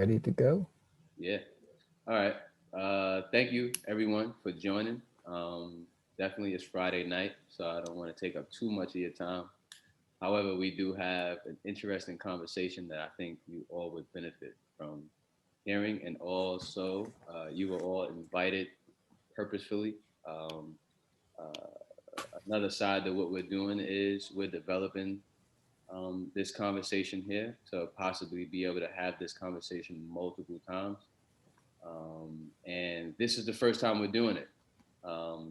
Ready to go? Yeah. All right. Thank you everyone for joining. Definitely it's Friday night, so I don't want to take up too much of your time. However, we do have an interesting conversation that I think you all would benefit from hearing, and also you were all invited purposefully. Um, Another side to what we're doing is we're developing this conversation here to possibly be able to have this conversation multiple times. And this is the first time we're doing it.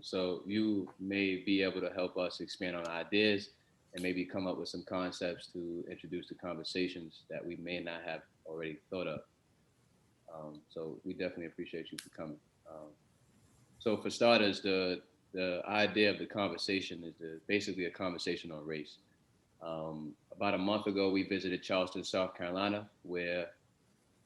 So you may be able to help us expand on ideas and maybe come up with some concepts to introduce the conversations that we may not have already thought of. So we definitely appreciate you for coming. So for starters, the idea of the conversation is basically a conversation on race. About a month ago, we visited Charleston, South Carolina, where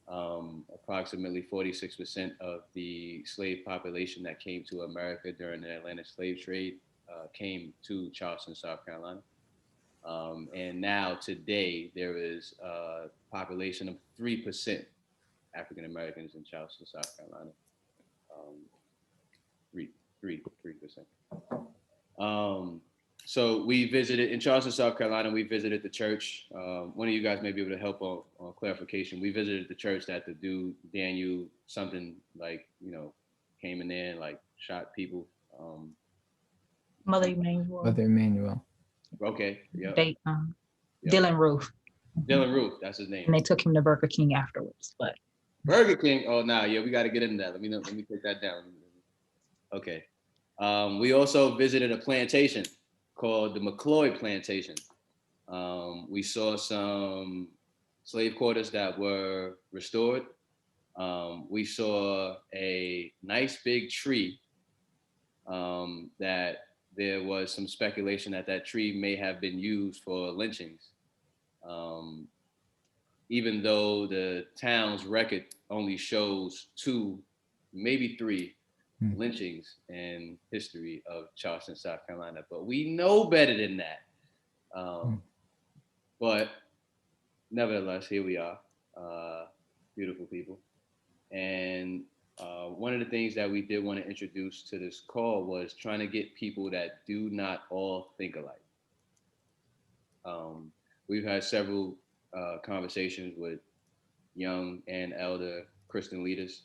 approximately 46% of the slave population that came to America during the Atlantic slave trade came to Charleston, South Carolina. And now today there is a population of 3% African Americans in Charleston, South Carolina. Um, three, 3%. Um, so we visited in Charleston, South Carolina. We visited the church. One of you guys may be able to help on clarification. We visited the church that the dude Daniel something like came in there and like shot people. Mother Some Emanuel, Mother Emmanuel. okay, yep, they yep. Dylan Roof. Dylan Roof, that's his name. And they took him to Burger King afterwards. But Burger King. Oh, nah, yeah, we got to get into that. Let me know. Let me take that down. Okay. We also visited a plantation called the McCloy Plantation. We saw some slave quarters that were restored. We saw a nice big tree that there was some speculation that that tree may have been used for lynchings. Um, Even though the town's record only shows two, maybe three Hmm. lynchings in history of Charleston, South Carolina, but we know better than that. Hmm. Um, but nevertheless, here we are, uh, beautiful people. And one of the things that we did want to introduce to this call was trying to get people that do not all think alike. Um, we've had several conversations with young and elder Christian leaders,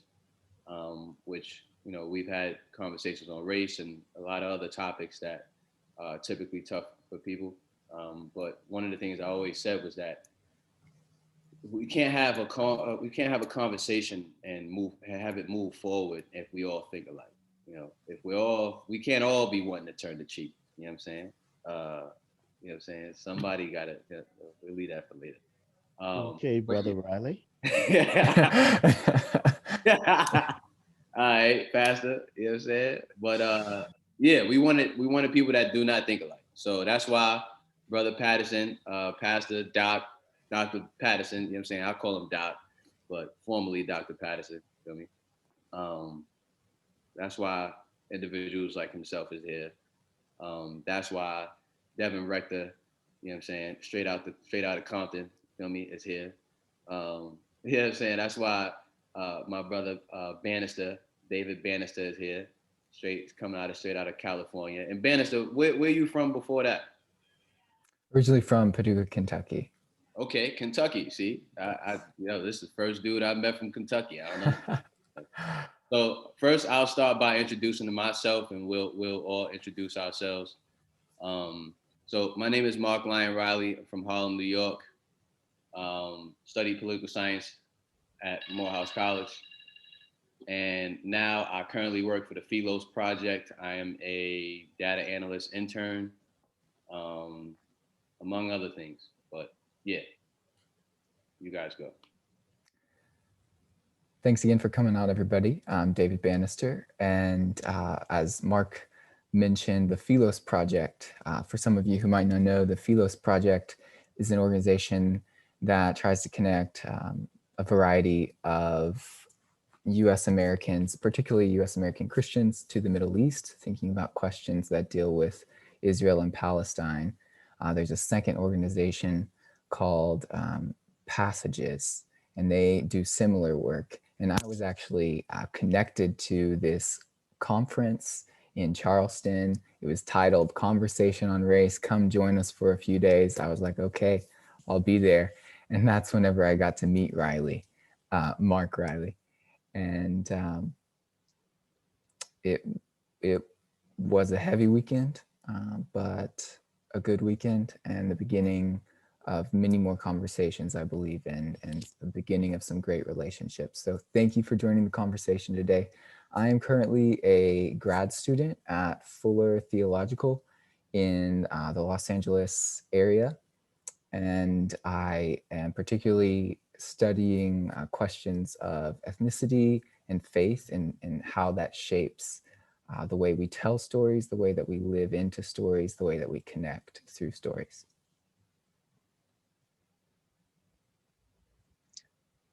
which we've had conversations on race and a lot of other topics that are typically tough for people. But one of the things I always said was that we can't have a conversation and have it move forward if we all think alike. If we can't all be wanting to turn the cheek. You know what I'm saying? Uh, you know what I'm saying? Somebody got to we'll leave that for later. Okay, But Brother Riley. yeah. All right, Pastor. You know what I'm saying? But yeah, we wanted people that do not think alike. So that's why Brother Patterson, Pastor Dr. Patterson, you know what I'm saying? I call him Doc, but formerly Dr. Patterson, feel me? Um, that's why individuals like himself is here. That's why Devin Rector, you know what I'm saying, straight out of Compton, feel me, is here. You know what I'm saying? That's why my brother Bannister, David Bannister is here, straight out of California. And Bannister, where you from before that? Originally from Paducah, Kentucky. Okay, Kentucky. See, this is the first dude I met from Kentucky. I don't know. So first, I'll start by introducing myself, and we'll all introduce ourselves. So my name is Mark Lyon Riley. I'm from Harlem, New York. Studied political science at Morehouse College, and now I currently work for the Philos Project. I am a data analyst intern, um, among other things. But yeah, you guys go. Thanks again for coming out, everybody. I'm David Bannister, and as Mark mentioned, the Philos Project. For some of you who might not know, the Philos Project is an organization that tries to connect a variety of U.S. Americans, particularly U.S. American Christians, to the Middle East, thinking about questions that deal with Israel and Palestine. There's a second organization called Passages, and they do similar work. And I was actually connected to this conference in Charleston. It was titled Conversation on Race. Come join us for a few days. I was like, okay, I'll be there. And that's whenever I got to meet Riley, Mark Riley. And it was a heavy weekend, but a good weekend and the beginning of many more conversations, I believe, and the beginning of some great relationships. So thank you for joining the conversation today. I am currently a grad student at Fuller Theological in the Los Angeles area, and I am particularly studying questions of ethnicity and faith and how that shapes the way we tell stories, the way that we live into stories, the way that we connect through stories.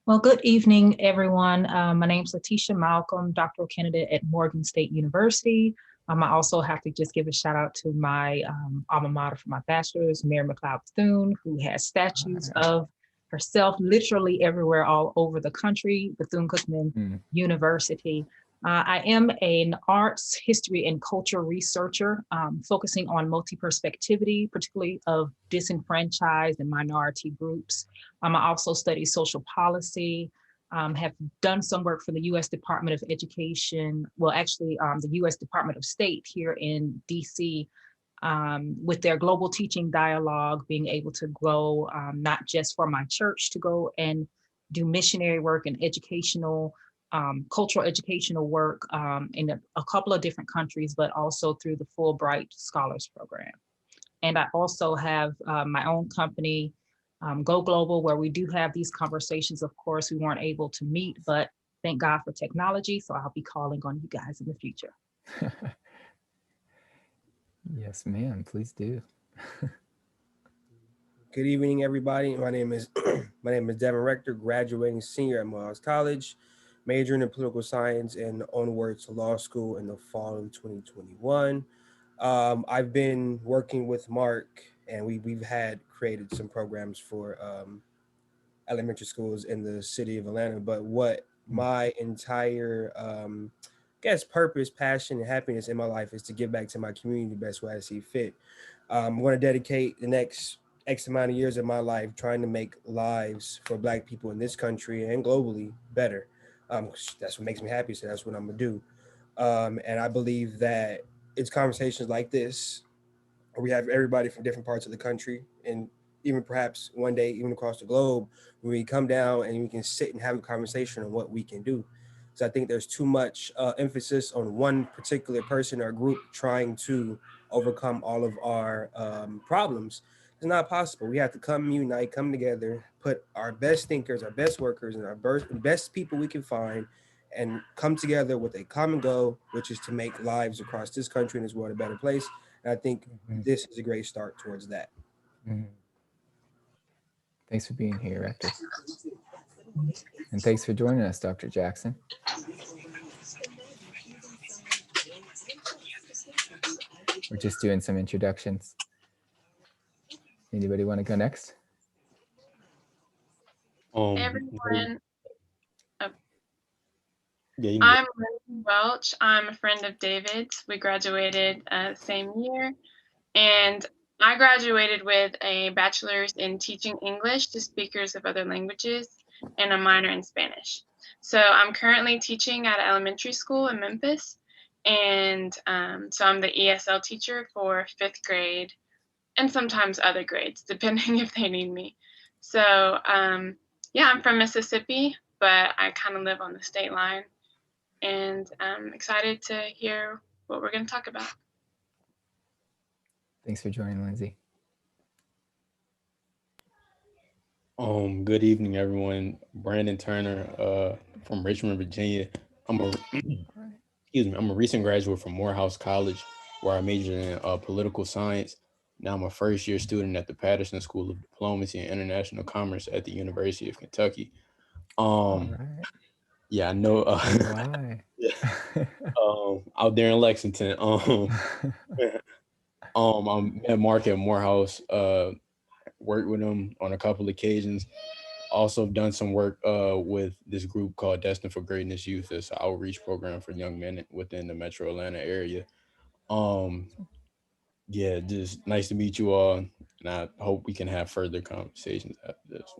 Well, good evening, everyone. My name is Letitia Malcolm, doctoral candidate at Morgan State University. I also have to just give a shout out to my alma mater for my bachelor's, Mary McLeod Bethune, who has statues of herself literally everywhere all over the country, Bethune-Cookman University. I am an arts, history, and culture researcher focusing on multi-perspectivity, particularly of disenfranchised and minority groups. I also study social policy, have done some work for the U.S. Department of Education, well, actually the U.S. Department of State here in D.C., with their global teaching dialogue, being able to go not just for my church to go and do missionary work and educational cultural educational work in a couple of different countries, but also through the Fulbright Scholars Program. And I also have my own company, Go Global, where we do have these conversations. Of course, we weren't able to meet, but thank God for technology. So I'll be calling on you guys in the future. Yes, ma'am, please do. Good evening, everybody. My name is Devin Rector, graduating senior at Morehouse College, majoring in political science and onward to law school in the fall of 2021. I've been working with Mark, and we've had created some programs for elementary schools in the city of Atlanta. But what my entire purpose, passion, and happiness in my life is to give back to my community the best way I see fit. I'm going to dedicate the next X amount of years of my life trying to make lives for Black people in this country and globally better. That's what makes me happy, so that's what I'm gonna do. And I believe that it's conversations like this where we have everybody from different parts of the country and even perhaps one day even across the globe, where we come down and we can sit and have a conversation on what we can do. So I think there's too much emphasis on one particular person or group trying to overcome all of our problems. It's not possible. We have to come unite, come together, put our best thinkers, our best workers, and our best people we can find, and come together with a common goal, which is to make lives across this country and this world a better place. And I think this is a great start towards that. Thanks for being here, Rector. And thanks for joining us, Dr. Jackson. We're just doing some introductions. Anybody want to go next? Hey everyone. I'm Lindsay Welch. I'm a friend of David's. We graduated same year, and I graduated with a bachelor's in teaching English to speakers of other languages and a minor in Spanish. So I'm currently teaching at an elementary school in Memphis, and so I'm the ESL teacher for 5th grade and sometimes other grades, depending if they need me. So yeah, I'm from Mississippi, but I kind of live on the state line, and I'm excited to hear what we're going to talk about. Thanks for joining, Lindsay. Good evening, everyone. Brandon Turner, from Richmond, Virginia. I'm a recent graduate from Morehouse College, where I majored in political science. Now I'm a first-year student at the Patterson School of Diplomacy and International Commerce at the University of Kentucky. Yeah, I know. Why? Out there in Lexington. I met Mark at Morehouse. Worked with him on a couple occasions. Also done some work with this group called Destined for Greatness Youth. It's an outreach program for young men within the Metro Atlanta area. Yeah, just nice to meet you all, and I hope we can have further conversations after this.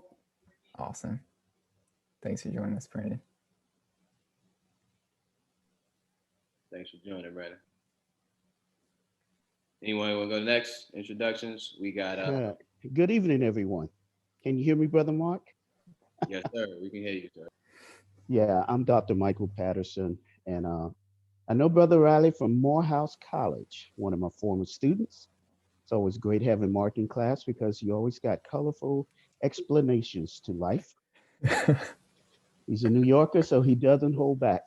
Awesome. Thanks for joining us, Brandon. Thanks for joining, Brandon. Anyone want to go next? Introductions. We got. Good evening, everyone. Can you hear me, Brother Mark? Yes, sir. We can hear you, sir. Yeah, I'm Dr. Michael Patterson, and I know Brother Riley from Morehouse College, one of my former students. It's always great having Mark in class because he always got colorful explanations to life. He's a New Yorker, so he doesn't hold back,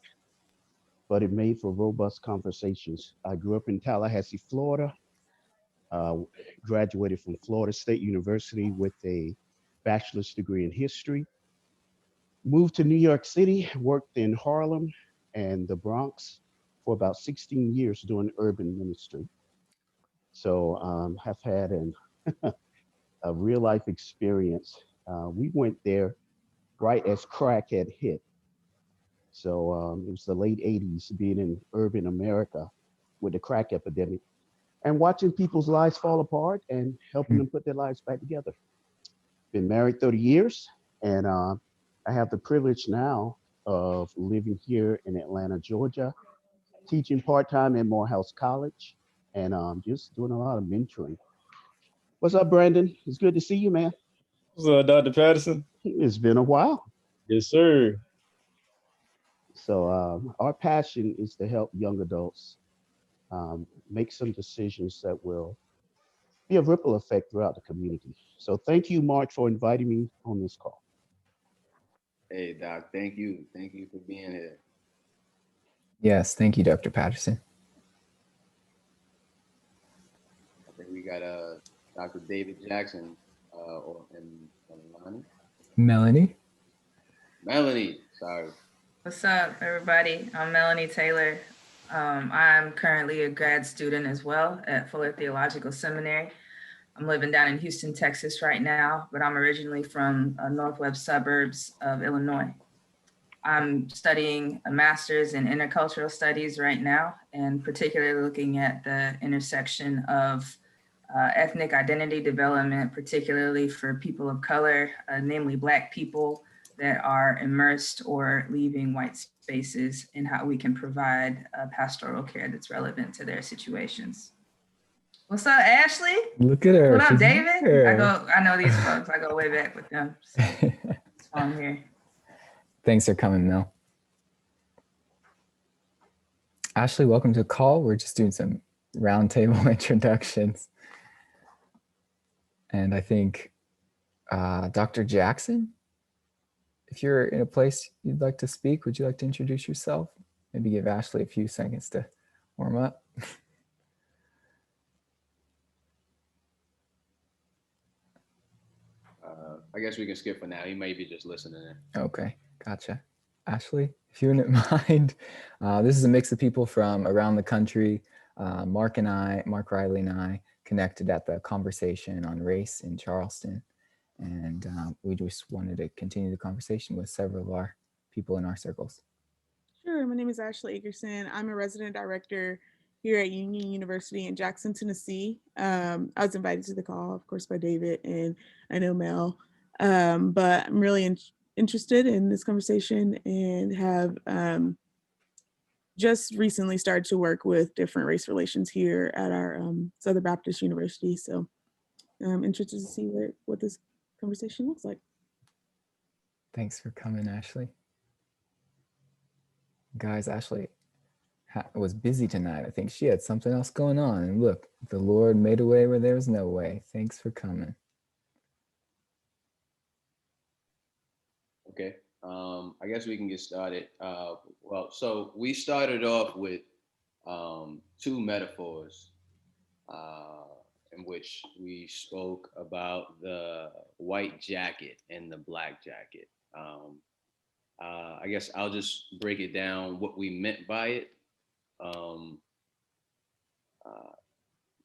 but it made for robust conversations. I grew up in Tallahassee, Florida, graduated from Florida State University with a bachelor's degree in history. Moved to New York City, worked in Harlem and the Bronx for about 16 years doing urban ministry. So have had a real life experience. We went there right as crack had hit. So it was the late 80s, being in urban America with the crack epidemic and watching people's lives fall apart and helping them put their lives back together. Been married 30 years, and I have the privilege now of living here in Atlanta, Georgia, teaching part-time at Morehouse College, and just doing a lot of mentoring. What's up, Brandon? It's good to see you, man. What's up, Dr. Patterson? It's been a while. Yes, sir. So our passion is to help young adults make some decisions that will be a ripple effect throughout the community. So thank you, Mark, for inviting me on this call. Hey, Doc. Thank you. Thank you for being here. Yes, thank you, Dr. Patterson. I think we got Dr. David Jackson and Melanie. Melanie, sorry. What's up, everybody? I'm Melanie Taylor. I'm currently a grad student as well at Fuller Theological Seminary. I'm living down in Houston, Texas right now, but I'm originally from northwest suburbs of Illinois. I'm studying a master's in intercultural studies right now, and particularly looking at the intersection of ethnic identity development, particularly for people of color, namely Black people that are immersed or leaving white spaces, and how we can provide pastoral care that's relevant to their situations. What's up, Ashley? Look at her. What up, She's David? here. I know these folks. I go way back with them. So I'm here. Thanks for coming, Mel. Ashley, welcome to the call. We're just doing some roundtable introductions. And I think Dr. Jackson, if you're in a place you'd like to speak, would you like to introduce yourself? Maybe give Ashley a few seconds to warm up. I guess we can skip for now. He may be just listening in. Okay, gotcha. Ashley, if you wouldn't mind, this is a mix of people from around the country. Mark Riley and I connected at the conversation on race in Charleston. And we just wanted to continue the conversation with several of our people in our circles. Sure, my name is Ashley Akerson. I'm a resident director here at Union University in Jackson, Tennessee. I was invited to the call, of course, by David, and I know Mel, but I'm really interested in this conversation and have just recently started to work with different race relations here at our Southern Baptist University. So I'm interested to see what this conversation looks like. Thanks for coming, Ashley. Guys, Ashley was busy tonight. I think she had something else going on. And look, the Lord made a way where there was no way. Thanks for coming. Okay. I guess we can get started. Well, so we started off with two metaphors in which we spoke about the white jacket and the black jacket. I guess I'll just break it down what we meant by it.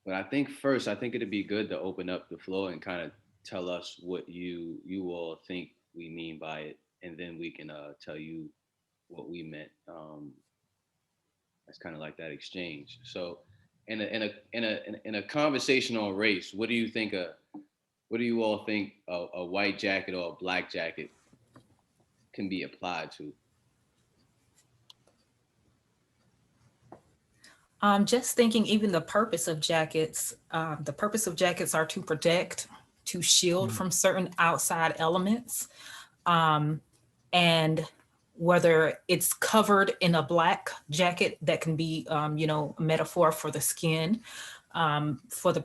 But I think first, I think it'd be good to open up the floor and kind of tell us what you all think we mean by it, and then we can tell you what we meant. That's kind of like that exchange. So, in a conversation on race, what do you think? What do you all think a white jacket or a black jacket can be applied to? Just thinking even the purpose of jackets, the purpose of jackets are to protect, to shield from certain outside elements. And whether it's covered in a black jacket that can be, you know, a metaphor for the skin, for the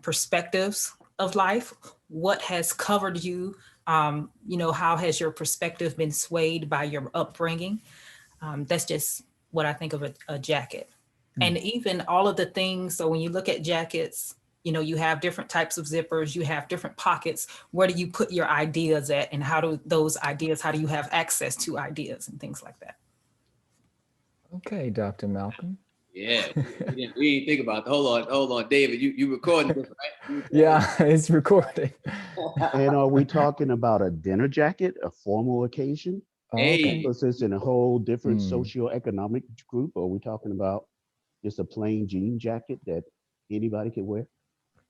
perspectives of life, what has covered you, you know, how has your perspective been swayed by your upbringing? That's just what I think of a jacket. And even all of the things, so when you look at jackets, you know, you have different types of zippers, you have different pockets. Where do you put your ideas at? And how do those ideas, how do you have access to ideas and things like that? Okay, Dr. Malcolm. Yeah, we didn't think about it. Hold on, David, you recording this, right? Yeah, it's recording. And are we talking about a dinner jacket, a formal occasion? Hey. Because it's in a whole different socioeconomic group, or are we talking about just a plain jean jacket that anybody can wear?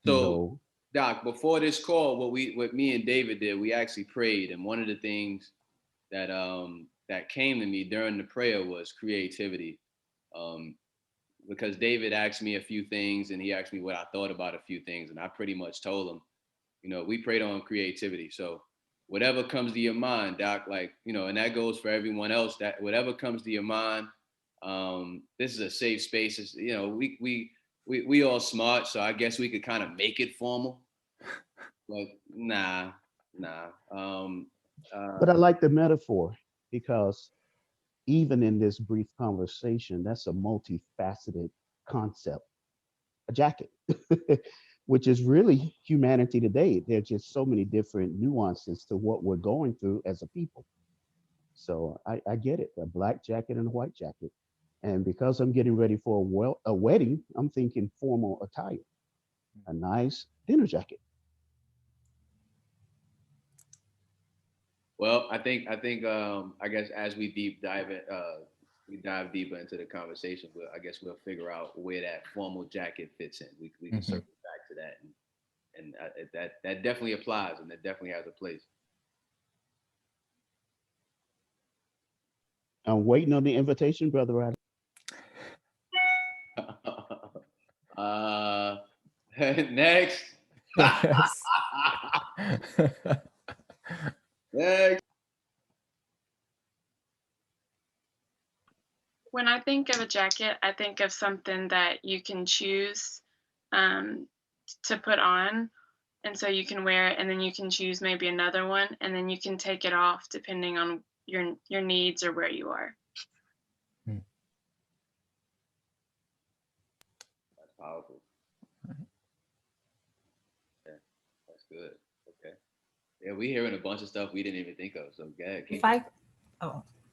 So, Doc, before this call, what me and David did, we actually prayed, and one of the things that that came to me during the prayer was creativity, because David asked me a few things, and he asked me what I thought about a few things, and I pretty much told him, you know, we prayed on creativity. So whatever comes to your mind, Doc, like, you know, and that goes for everyone else, that whatever comes to your mind, this is a safe space. It's, you know, we all smart, so I guess we could kind of make it formal. But nah. But I like the metaphor, because even in this brief conversation, that's a multifaceted concept, a jacket, which is really humanity today. There's just so many different nuances to what we're going through as a people. So I get it, a black jacket and a white jacket. And because I'm getting ready for a wedding, I'm thinking formal attire, a nice dinner jacket. Well, I guess as we dive deeper into the conversation, I guess we'll figure out where that formal jacket fits in. We can circle back to that, and that definitely applies, and that definitely has a place. I'm waiting on the invitation, Brother Riley. Next. Next. When I think of a jacket, I think of something that you can choose to put on. And so you can wear it, and then you can choose maybe another one, and then you can take it off depending on your needs or where you are. That's powerful. Yeah, that's good. Okay. Yeah, we hearing a bunch of stuff we didn't even think of. So go ahead.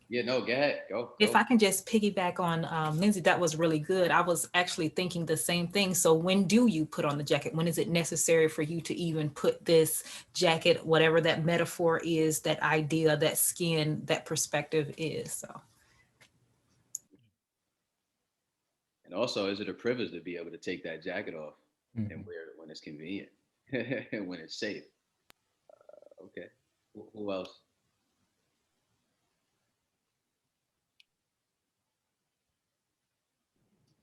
Yeah, no, go ahead. Go. If I can just piggyback on Lindsay, that was really good. I was actually thinking the same thing. So when do you put on the jacket? When is it necessary for you to even put this jacket, whatever that metaphor is, that idea, that skin, that perspective is? So. And also, is it a privilege to be able to take that jacket off and wear it when it's convenient and when it's safe? Okay. Who else?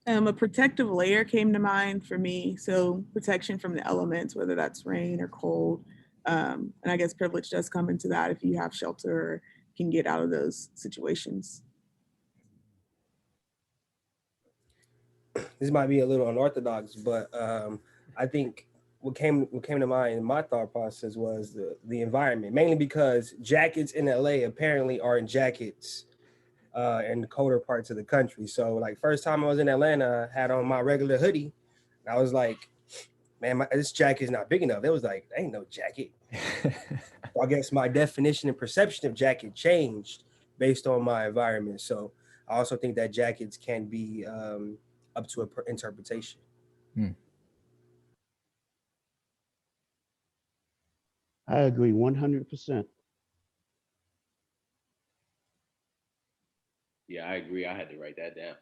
A protective layer came to mind for me. So protection from the elements, whether that's rain or cold. And I guess privilege does come into that if you have shelter or can get out of those situations. This might be a little unorthodox, but I think what came to mind in my thought process was the environment, mainly because jackets in LA apparently aren't jackets in the colder parts of the country. So like first time I was in Atlanta, I had on my regular hoodie. And I was like, man, this jacket is not big enough. It was like, ain't no jacket. So I guess my definition and perception of jacket changed based on my environment. So I also think that jackets can be up to an interpretation. I agree 100%. Yeah, I agree. I had to write that down.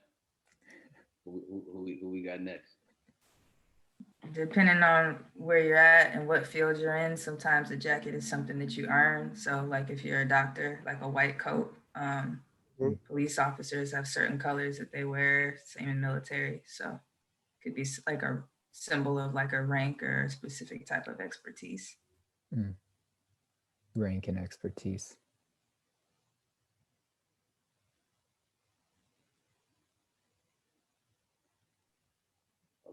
Who we got next? Depending on where you're at and what field you're in, sometimes the jacket is something that you earn. So like if you're a doctor, like a white coat, police officers have certain colors that they wear, same in military. So it could be like a symbol of like a rank or a specific type of expertise. Rank and expertise.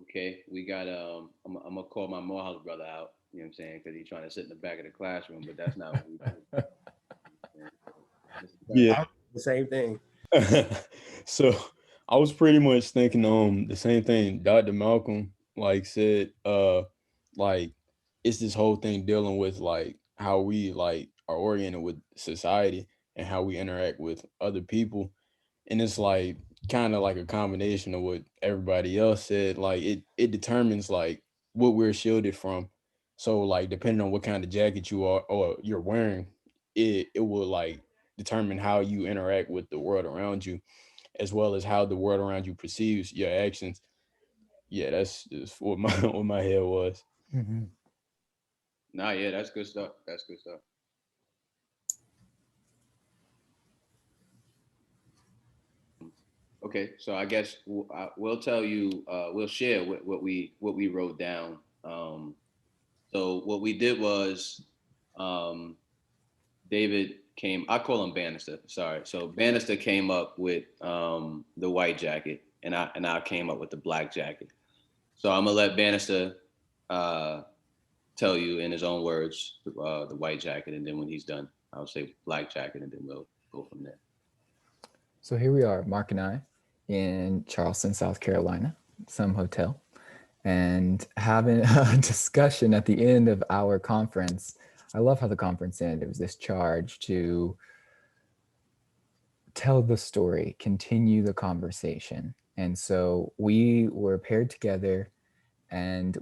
Okay, we got I'm gonna call my Morehouse brother out. You know what I'm saying? Because he's trying to sit in the back of the classroom, but that's not what we do. Yeah. The same thing. So I was pretty much thinking the same thing Dr. Malcolm like said, like it's this whole thing dealing with like how we like are oriented with society and how we interact with other people. And it's like kind of like a combination of what everybody else said. Like it determines like what we're shielded from. So like depending on what kind of jacket you are or you're wearing, it will like determine how you interact with the world around you, as well as how the world around you perceives your actions. Yeah, that's just what my what my head was. Nah, yeah, that's good stuff. That's good stuff. Okay, so I guess we'll tell you, we'll share what we wrote down. So what we did was, David came. I call him Bannister. Sorry. So Bannister came up with the white jacket, and I came up with the black jacket. So I'm gonna let Bannister tell you in his own words the white jacket, and then when he's done, I'll say black jacket, and then we'll go from there. So here we are, Mark and I, in Charleston, South Carolina, some hotel, and having a discussion at the end of our conference. I love how the conference ended. It was this charge to tell the story, continue the conversation. And so we were paired together, and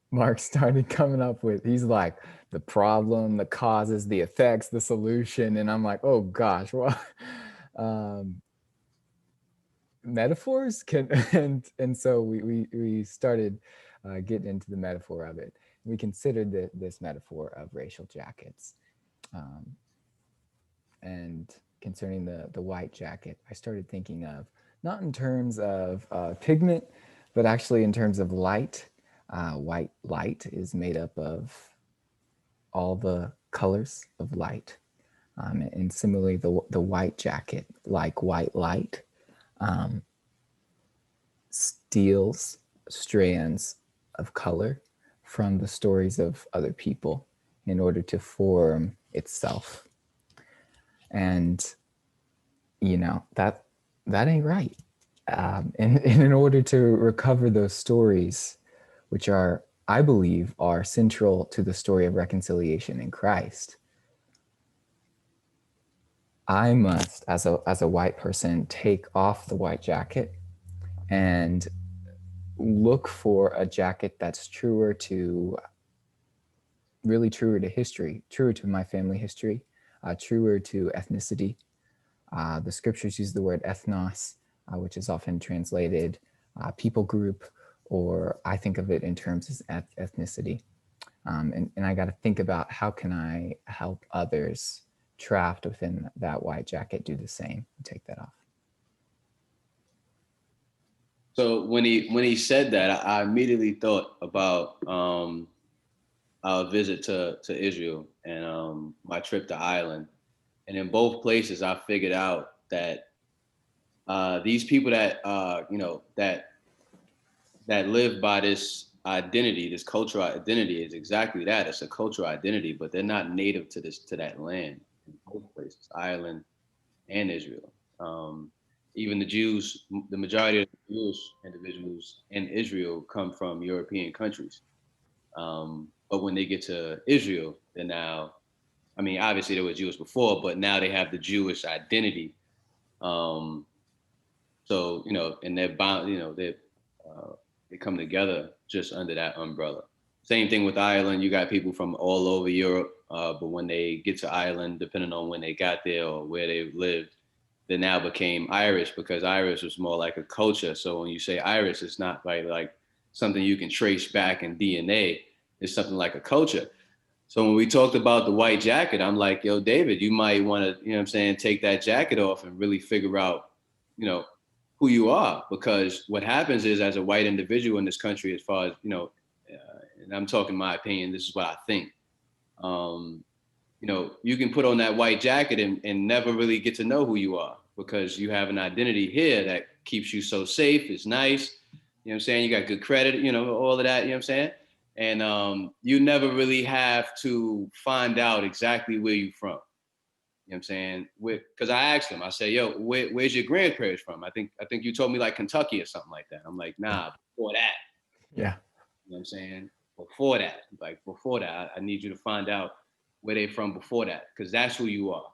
Mark started coming up with, he's like, the problem, the causes, the effects, the solution. And I'm like, oh gosh, well, metaphors can, and so we started getting into the metaphor of it. We considered this metaphor of racial jackets. And concerning the white jacket, I started thinking of, not in terms of pigment, but actually in terms of light. White light is made up of all the colors of light. And similarly, the white jacket, like white light, steals strands of color from the stories of other people in order to form itself. And, you know, that ain't right. And in order to recover those stories, which are, I believe, are central to the story of reconciliation in Christ, I must, as a white person, take off the white jacket and look for a jacket that's truer to history, truer to my family history, truer to ethnicity. The scriptures use the word ethnos, which is often translated people group, or I think of it in terms of ethnicity. And I got to think about, how can I help others trapped within that white jacket do the same and take that off? So when he said that, I immediately thought about our visit to Israel and my trip to Ireland. And in both places, I figured out that these people that that live by this identity, this cultural identity, is exactly that. It's a cultural identity, but they're not native to that land in both places, Ireland and Israel. Even the Jews, the majority of the Jewish individuals in Israel come from European countries. But when they get to Israel, they're now, I mean, obviously they were Jewish before, but now they have the Jewish identity. So, you know, and they're bound, you know, they come together just under that umbrella. Same thing with Ireland. You got people from all over Europe, but when they get to Ireland, depending on when they got there or where they lived, that now became Irish, because Irish was more like a culture. So when you say Irish, it's not like something you can trace back in DNA. It's something like a culture. So when we talked about the white jacket, I'm like, yo, David, you might want to, you know what I'm saying, take that jacket off and really figure out, you know, who you are. Because what happens is, as a white individual in this country, as far as, you know, and I'm talking my opinion, this is what I think. You know, you can put on that white jacket and never really get to know who you are, because you have an identity here that keeps you so safe. It's nice. You know what I'm saying? You got good credit, you know, all of that, you know what I'm saying? And you never really have to find out exactly where you're from. You know what I'm saying? Because I asked him, I said, yo, where's your grandparents from? I think you told me like Kentucky or something like that. I'm like, nah, before that. Yeah. You know what I'm saying? Before that, I need you to find out where they're from before that, because that's who you are.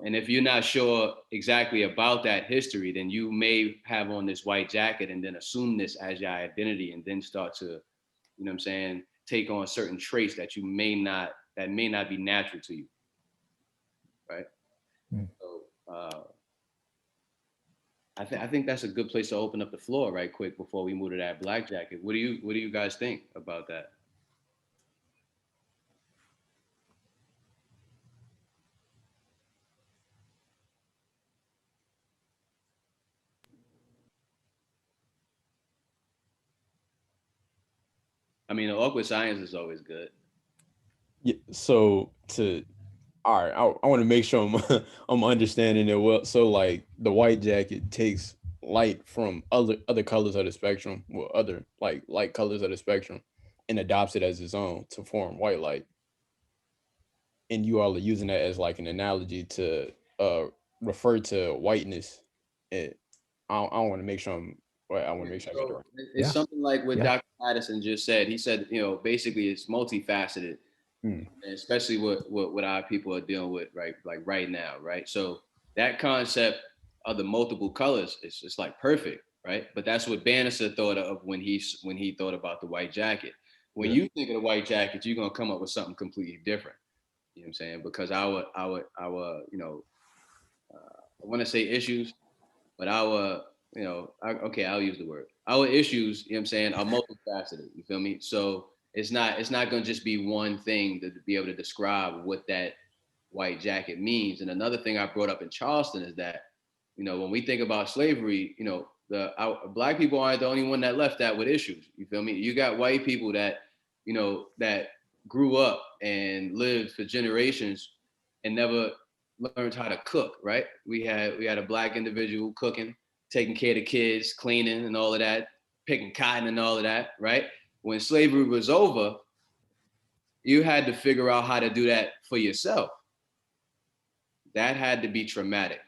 And if you're not sure exactly about that history, then you may have on this white jacket and then assume this as your identity, and then start to, you know what I'm saying, take on certain traits that may not be natural to you. Right? Mm. So I think that's a good place to open up the floor right quick before we move to that black jacket. What do you guys think about that? I mean, the awkward science is always good. Yeah, so all right, I want to make sure I'm understanding it well. So like the white jacket takes light from other colors of the spectrum, well, other like light colors of the spectrum, and adopts it as its own to form white light. And you all are using that as like an analogy to refer to whiteness. I want to make sure I want to make sure I get it right. It's Yeah. something like what Yeah. Dr. Patterson just said. He said, you know, basically it's multifaceted, Mm. especially what our people are dealing with right now, right? So that concept of the multiple colors is just like perfect, right? But that's what Bannister thought of when he thought about the white jacket. When Yeah. you think of the white jacket, you're gonna come up with something completely different. You know what I'm saying? Because our you know, I want to say issues, but okay, I'll use the word. Our issues, you know what I'm saying, are multifaceted. You feel me? So it's not gonna just be one thing to be able to describe what that white jacket means. And another thing I brought up in Charleston is that, you know, when we think about slavery, you know, black people aren't the only one that left that with issues. You feel me? You got white people that, you know, that grew up and lived for generations and never learned how to cook, right? We had a black individual cooking, taking care of the kids, cleaning and all of that, picking cotton and all of that, right? When slavery was over, you had to figure out how to do that for yourself. That had to be traumatic,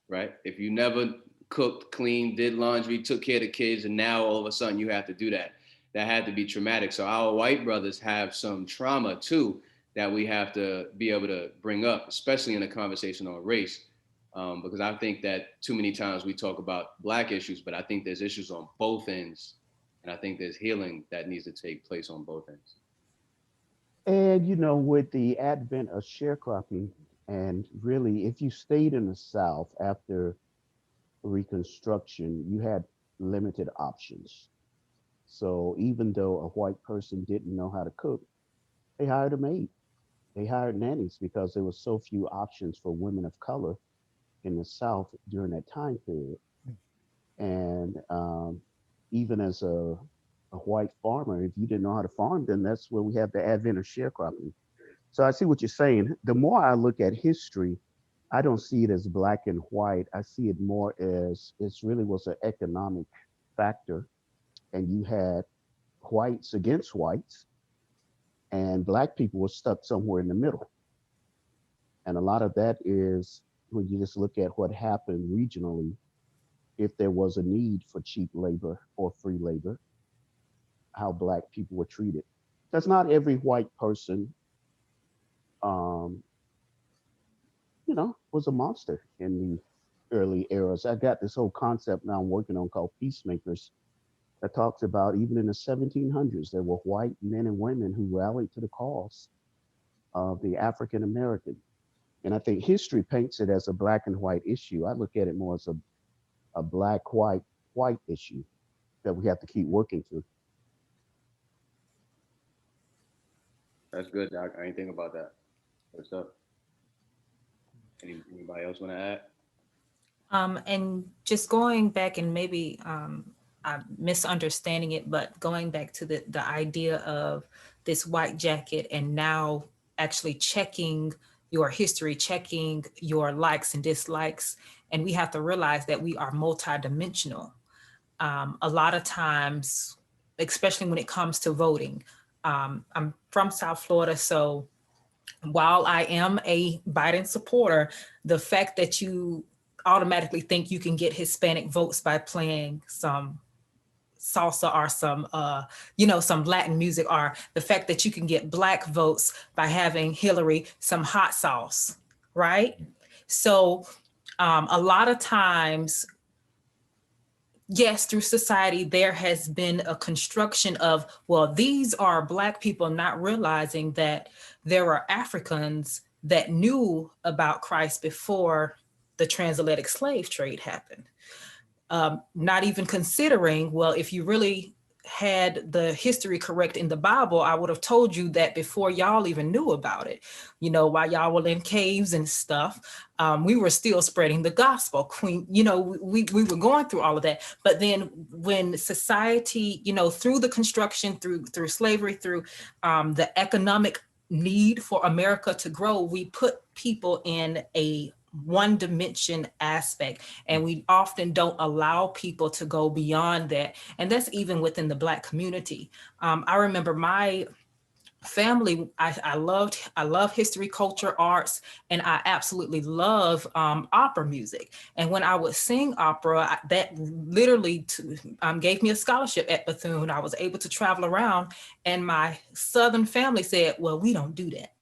right? If you never cooked, cleaned, did laundry, took care of the kids, and now all of a sudden you have to do that, that had to be traumatic. So our white brothers have some trauma too that we have to be able to bring up, especially in a conversation on race. Because I think that too many times we talk about black issues, but I think there's issues on both ends. And I think there's healing that needs to take place on both ends. And you know, with the advent of sharecropping, and really, if you stayed in the South after Reconstruction, you had limited options. So even though a white person didn't know how to cook, they hired a maid. They hired nannies because there were so few options for women of color in the South during that time period. And even as a white farmer, if you didn't know how to farm, then that's where we have the advent of sharecropping. So I see what you're saying. The more I look at history, I don't see it as black and white. I see it more as it really was an economic factor. And you had whites against whites, and black people were stuck somewhere in the middle. And a lot of that is when you just look at what happened regionally, if there was a need for cheap labor or free labor, how black people were treated. That's not every white person, um, was a monster in the early eras. I got this whole concept now I'm working on called peacemakers that talks about even in the 1700s, there were white men and women who rallied to the cause of the African American And I think history paints it as a black and white issue. I look at it more as a black, white issue that we have to keep working through. That's good, Doc. I ain't think about that. What's up? Anybody else want to add? And just going back and maybe I'm misunderstanding it, but going back to the idea of this white jacket and now actually checking your history, checking your likes and dislikes. And we have to realize that we are multidimensional. A lot of times, especially when it comes to voting, I'm from South Florida, so while I am a Biden supporter, the fact that you automatically think you can get Hispanic votes by playing some salsa or some some Latin music, or the fact that you can get Black votes by having Hillary some hot sauce, right? So a lot of times, yes, through society, there has been a construction of, well, these are Black people, not realizing that there are Africans that knew about Christ before the transatlantic slave trade happened. Not even considering, well, if you really had the history correct in the Bible, I would have told you that before y'all even knew about it. You know, while y'all were in caves and stuff, we were still spreading the gospel. We were going through all of that. But then when society, through the construction, through slavery, through the economic need for America to grow, we put people in a one dimension aspect, and we often don't allow people to go beyond that. And that's even within the Black community. I remember my family, I love history, culture, arts, and I absolutely love opera music. And when I would sing opera, that literally gave me a scholarship at Bethune. I was able to travel around, and my Southern family said, well, we don't do that,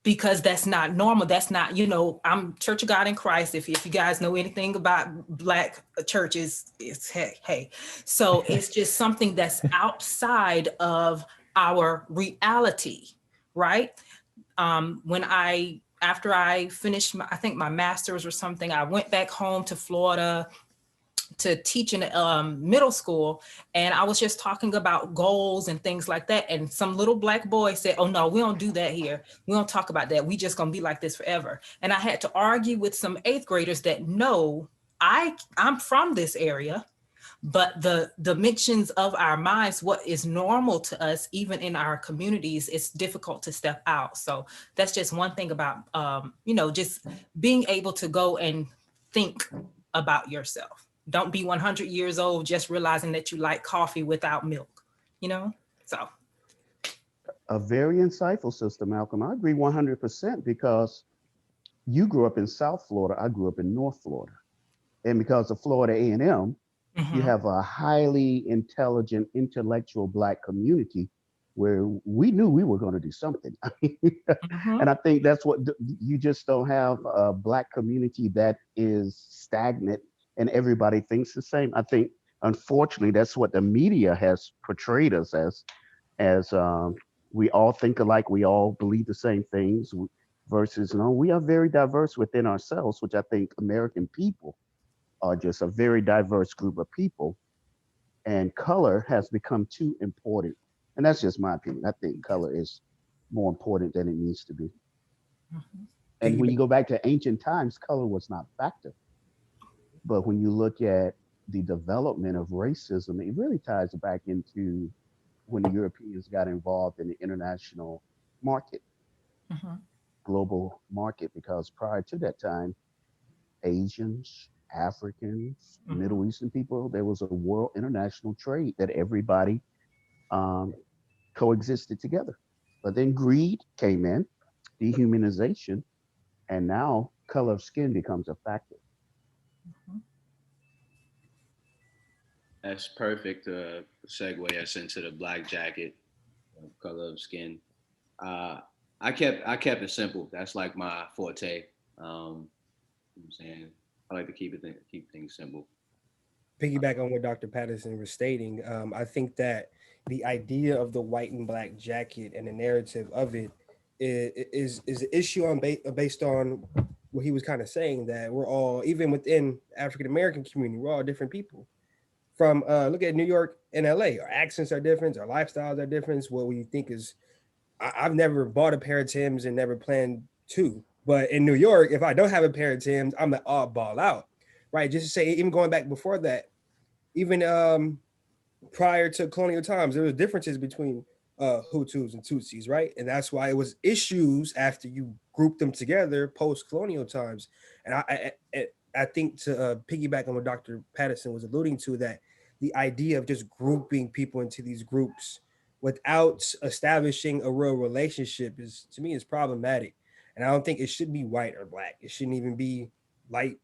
because that's not normal. That's not, I'm Church of God in Christ. If you guys know anything about Black churches, it's hey. So it's just something that's outside of our reality, right? After I finished, my master's or something, I went back home to Florida to teach in middle school, and I was just talking about goals and things like that, and some little Black boy said, oh no, we don't do that here, we don't talk about that, we just gonna be like this forever. And I had to argue with some 8th graders that no, I'm from this area, but the dimensions of our minds, what is normal to us, even in our communities, it's difficult to step out. So that's just one thing about just being able to go and think about yourself. Don't be 100 years old just realizing that you like coffee without milk, so. A very insightful sister, Malcolm. I agree 100% because you grew up in South Florida. I grew up in North Florida. And because of Florida A&M, you have a highly intelligent, intellectual Black community where we knew we were going to do something. And I think that's what you just don't have a Black community that is stagnant and everybody thinks the same. I think, unfortunately, that's what the media has portrayed us as we all think alike, we all believe the same things, versus, no, we are very diverse within ourselves, which I think American people are just a very diverse group of people. And color has become too important. And that's just my opinion. I think color is more important than it needs to be. And when you go back to ancient times, color was not a factor. But when you look at the development of racism, it really ties back into when the Europeans got involved in the international market, global market, because prior to that time, Asians, Africans, Middle Eastern people, there was a world international trade that everybody coexisted together. But then greed came in, dehumanization, and now color of skin becomes a factor. That's perfect to segue us into the Black jacket, color of skin. I kept it simple. That's like my forte. You know what I'm saying? I like to keep things simple. Piggyback on what Dr. Patterson was stating, I think that the idea of the white and Black jacket and the narrative of it is an issue on based on what he was kind of saying, that we're all, even within African American community, we're all different people. From look at New York and LA, our accents are different, our lifestyles are different. What we think is, I've never bought a pair of Timbs and never planned to. But in New York, if I don't have a pair of Timbs, I'm an odd ball out, right? Just to say, even going back before that, even prior to colonial times, there was differences between Hutus and Tutsis, right? And that's why it was issues after you group them together post-colonial times. And I think to piggyback on what Dr. Patterson was alluding to, that the idea of just grouping people into these groups without establishing a real relationship is, to me, is problematic. And I don't think it should be white or black. It shouldn't even be light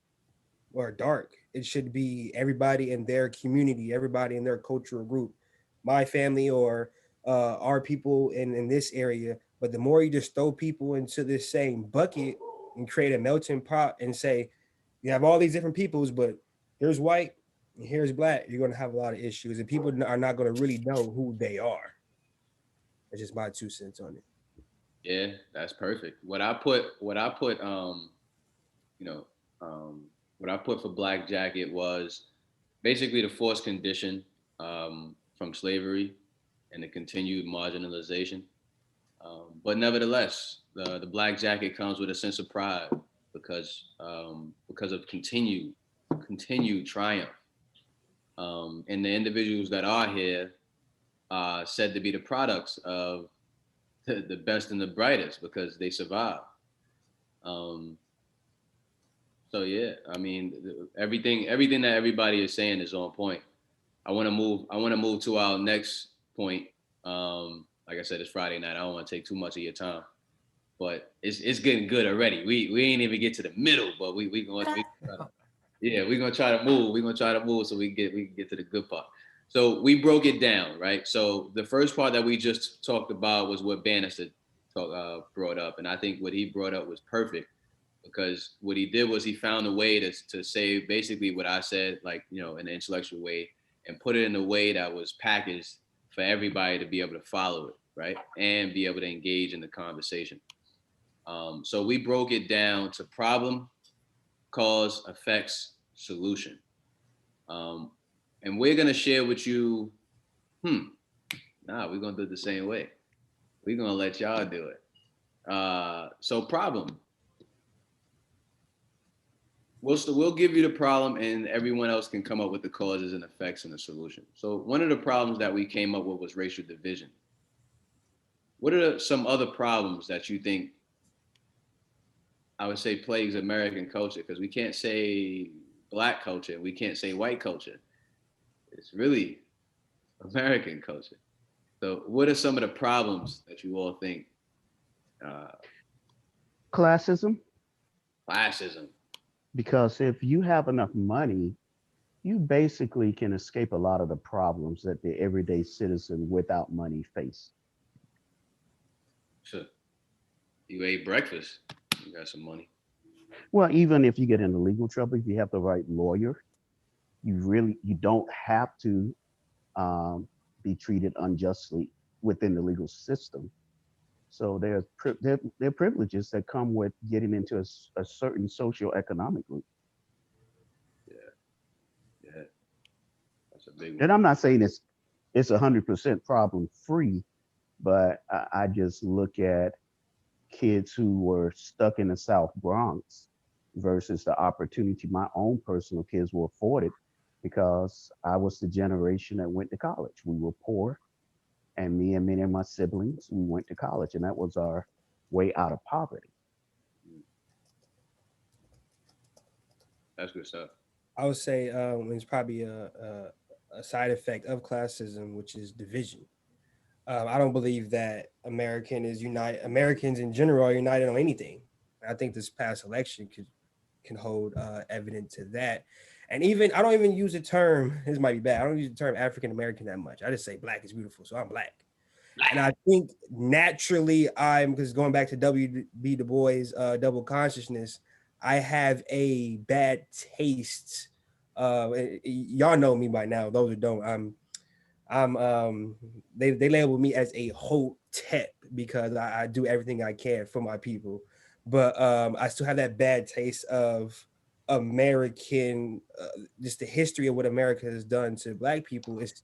or dark. It should be everybody in their community, everybody in their cultural group, my family or our people in this area. But the more you just throw people into this same bucket and create a melting pot and say, you have all these different peoples, but here's white and here's black, you're going to have a lot of issues, and people are not going to really know who they are. That's just my 2 cents on it. Yeah, that's perfect. What I put, what I put for Black Jacket was basically the forced condition from slavery and the continued marginalization. But nevertheless, the Black Jacket comes with a sense of pride because of continued triumph. And the individuals that are here are said to be the products of the best and the brightest because they survived. So yeah, I mean, everything that everybody is saying is on point. I want to move to our next point. Like I said, it's Friday night. I don't want to take too much of your time, but it's getting good already. We ain't even get to the middle, but we're gonna try to move. We're gonna try to move so we can get to the good part. So we broke it down, right? So the first part that we just talked about was what Bannister brought up, and I think what he brought up was perfect, because what he did was he found a way to say basically what I said, like, in an intellectual way, and put it in a way that was packaged for everybody to be able to follow it, right? And be able to engage in the conversation. So we broke it down to problem, cause, effects, solution. And we're gonna share with you, we're gonna do it the same way. We're gonna let y'all do it. So problem. We'll give you the problem, and everyone else can come up with the causes and effects and the solution. So one of the problems that we came up with was racial division. What are some other problems that you think, I would say, plagues American culture? Because we can't say Black culture, we can't say white culture. It's really American culture. So what are some of the problems that you all think? Classism. Classism. Because if you have enough money, you basically can escape a lot of the problems that the everyday citizen without money face. Sure. You ate breakfast, you got some money. Well, even if you get into legal trouble, if you have the right lawyer, you don't have to be treated unjustly within the legal system. So there are privileges that come with getting into a certain socioeconomic group. Yeah, that's a big one. And I'm not saying it's 100% problem free, but I just look at kids who were stuck in the South Bronx versus the opportunity my own personal kids were afforded, because I was the generation that went to college. We were poor, and me and many of my siblings, we went to college, and that was our way out of poverty. That's good stuff. I would say it's probably a side effect of classism, which is division. I don't believe that Americans in general are united on anything. I think this past election can hold evidence to that. And even, I don't even use the term, this might be bad, I don't use the term African American that much. I just say Black is beautiful, so I'm Black. And I think naturally because going back to W.B. Du Bois' double consciousness, I have a bad taste. Y'all know me by now. Those who don't, they label me as a tip because I do everything I can for my people, but I still have that bad taste of American, just the history of what America has done to Black people. Is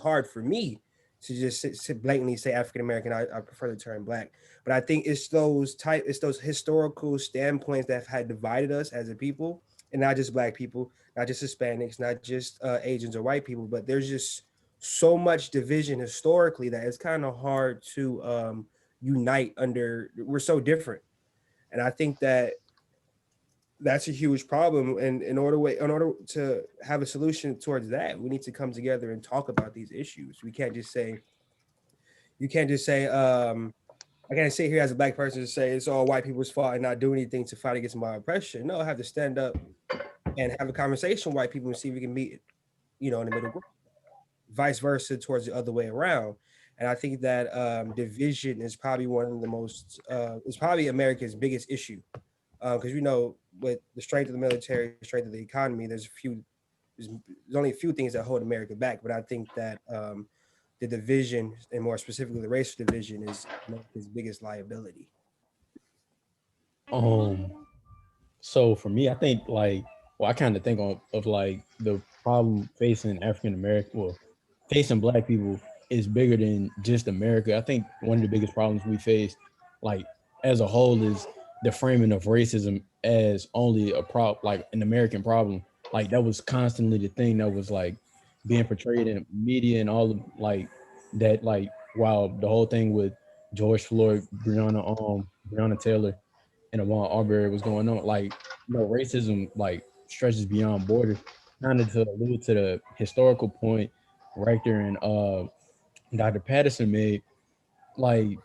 hard for me to just blatantly say African American. I prefer the term Black, but I think it's those historical standpoints that have divided us as a people, and not just Black people, not just Hispanics, not just Asians or white people, but there's just so much division historically that it's kind of hard to unite under. We're so different, and I think that that's a huge problem. And in order to have a solution towards that, we need to come together and talk about these issues. We can't just say, you can't just say, I can't sit here as a Black person to say it's all white people's fault and not do anything to fight against my oppression. No, I have to stand up and have a conversation with white people and see if we can meet, in the middle ground. Vice versa towards the other way around. And I think that division is probably one of the most, it's probably America's biggest issue. Because with the strength of the military, strength of the economy, there's only a few things that hold America back. But I think that the division, and more specifically the racial division, is America's biggest liability. So for me, I think I kind of think of like the problem facing African American, well, facing Black people is bigger than just America. I think one of the biggest problems we face, like as a whole, is the framing of racism as only a like an American problem. Like that was constantly the thing that was like being portrayed in media and all of like that. Like while the whole thing with George Floyd, Breonna Taylor, and Ahmaud Arbery was going on, like racism like stretches beyond borders. Kind of to allude to the historical point Rector and Dr. Patterson made, like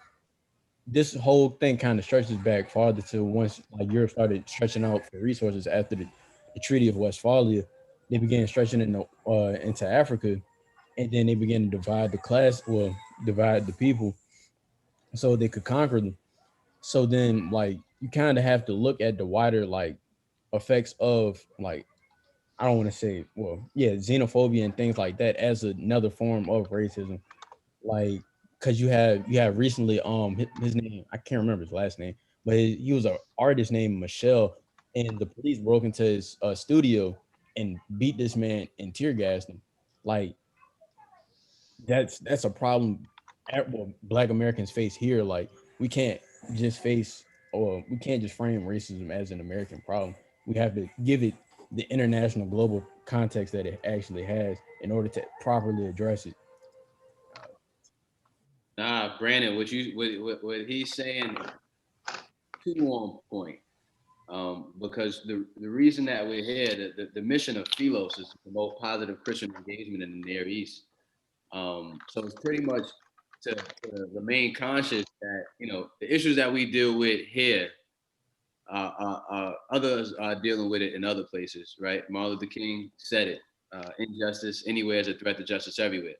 this whole thing kind of stretches back farther to once like Europe started stretching out for resources after the Treaty of Westphalia. They began stretching into Africa, and then they began to divide the people so they could conquer them. So then like you kind of have to look at the wider like effects of like, I don't want to say, xenophobia and things like that as another form of racism. Like, cause you have recently, his name, I can't remember his last name, but he was an artist named Michelle, and the police broke into his studio and beat this man and tear gassed him. Like, that's a problem Black Americans face here. Like, we can't just frame racism as an American problem. We have to give it the international global context that it actually has in order to properly address it. Nah, Brandon, what he's saying too on point. Because the reason that we're here, the mission of Philos is to promote positive Christian engagement in the Near East. So it's pretty much to remain conscious that the issues that we deal with here, others are dealing with it in other places, right? Martin Luther King said it: injustice anywhere is a threat to justice everywhere.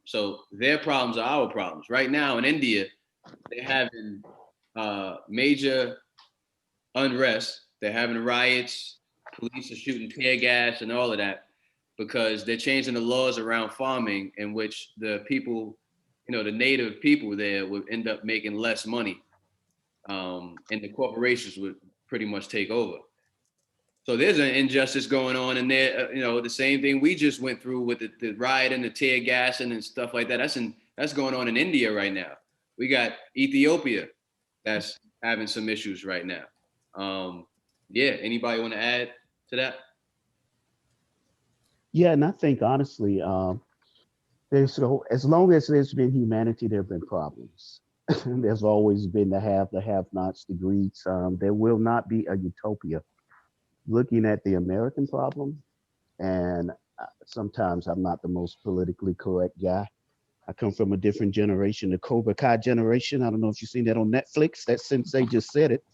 So their problems are our problems. Right now in India, they're having major unrest. They're having riots. Police are shooting tear gas and all of that because they're changing the laws around farming, in which the people, the native people there would end up making less money, and the corporations would pretty much take over. So there's an injustice going on in there. The same thing we just went through with the riot and the tear gassing and stuff like that. That's going on in India right now. We got Ethiopia that's having some issues right now. Anybody want to add to that? Yeah, and I think honestly, as long as there's been humanity, there have been problems. There's always been the have-nots, the greeds. There will not be a utopia. Looking at the American problem, and sometimes I'm not the most politically correct guy. I come from a different generation, the Cobra Kai generation. I don't know if you've seen that on Netflix. That Sensei just said it.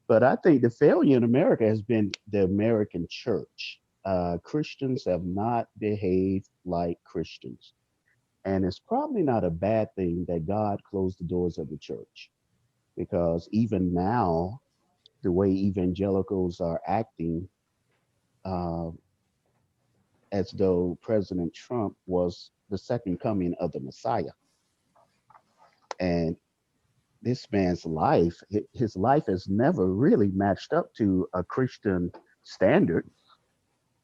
But I think the failure in America has been the American church. Christians have not behaved like Christians. And it's probably not a bad thing that God closed the doors of the church, because even now, the way evangelicals are acting, as though President Trump was the second coming of the Messiah. And this man's life, his life has never really matched up to a Christian standard.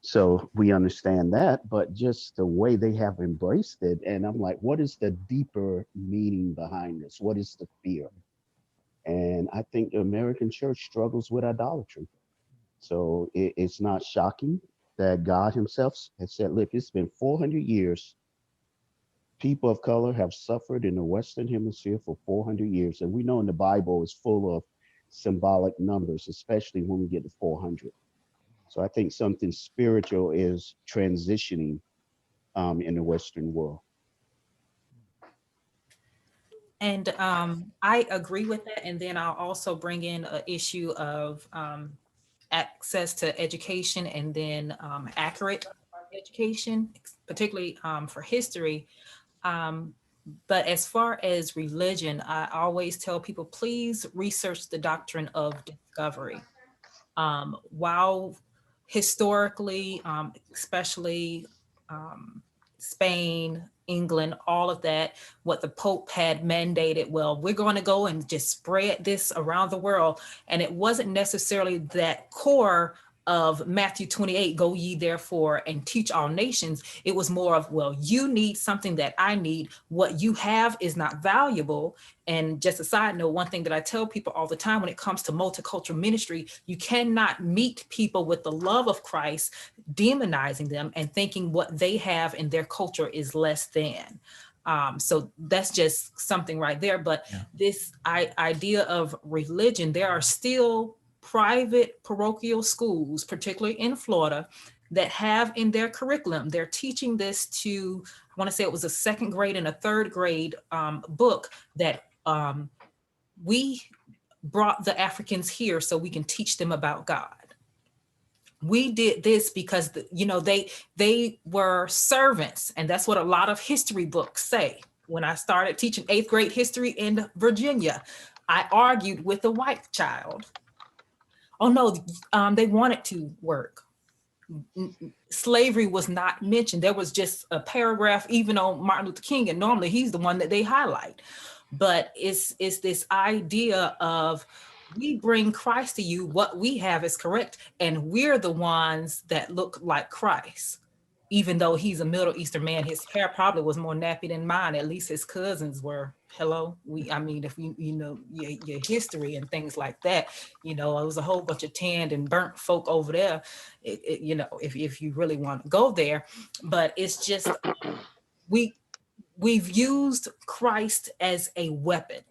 So we understand that, but just the way they have embraced it. And I'm like, what is the deeper meaning behind this? What is the fear? And I think the American church struggles with idolatry. So it's not shocking that God himself has said, look, it's been 400 years. People of color have suffered in the Western Hemisphere for 400 years. And we know in the Bible is full of symbolic numbers, especially when we get to 400. So I think something spiritual is transitioning in the Western world. And I agree with that. And then I'll also bring in an issue of access to education and then accurate education, particularly for history. But as far as religion, I always tell people, please research the doctrine of discovery. While historically, especially Spain, England, all of that, what the Pope had mandated, well, we're going to go and just spread this around the world. And it wasn't necessarily that core of Matthew 28, go ye therefore and teach all nations. It was more of, well, you need something that I need. What you have is not valuable. And just a side note, one thing that I tell people all the time when it comes to multicultural ministry, you cannot meet people with the love of Christ, demonizing them and thinking what they have in their culture is less than. So that's just something right there. But this idea of religion, there are still private parochial schools, particularly in Florida, that have in their curriculum, they're teaching this to, I want to say it was a second grade and a third grade book that we brought the Africans here so we can teach them about God. We did this because, they were servants, and that's what a lot of history books say. When I started teaching 8th grade history in Virginia, I argued with a white child. Oh no, they wanted to work. Slavery was not mentioned. There was just a paragraph even on Martin Luther King, and normally he's the one that they highlight. But it's this idea of, we bring Christ to you, what we have is correct, and we're the ones that look like Christ. Even though he's a Middle Eastern man, his hair probably was more nappy than mine. At least his cousins were. Hello, if you know your history and things like that, it was a whole bunch of tanned and burnt folk over there. If you really want to go there, but it's just we've used Christ as a weapon.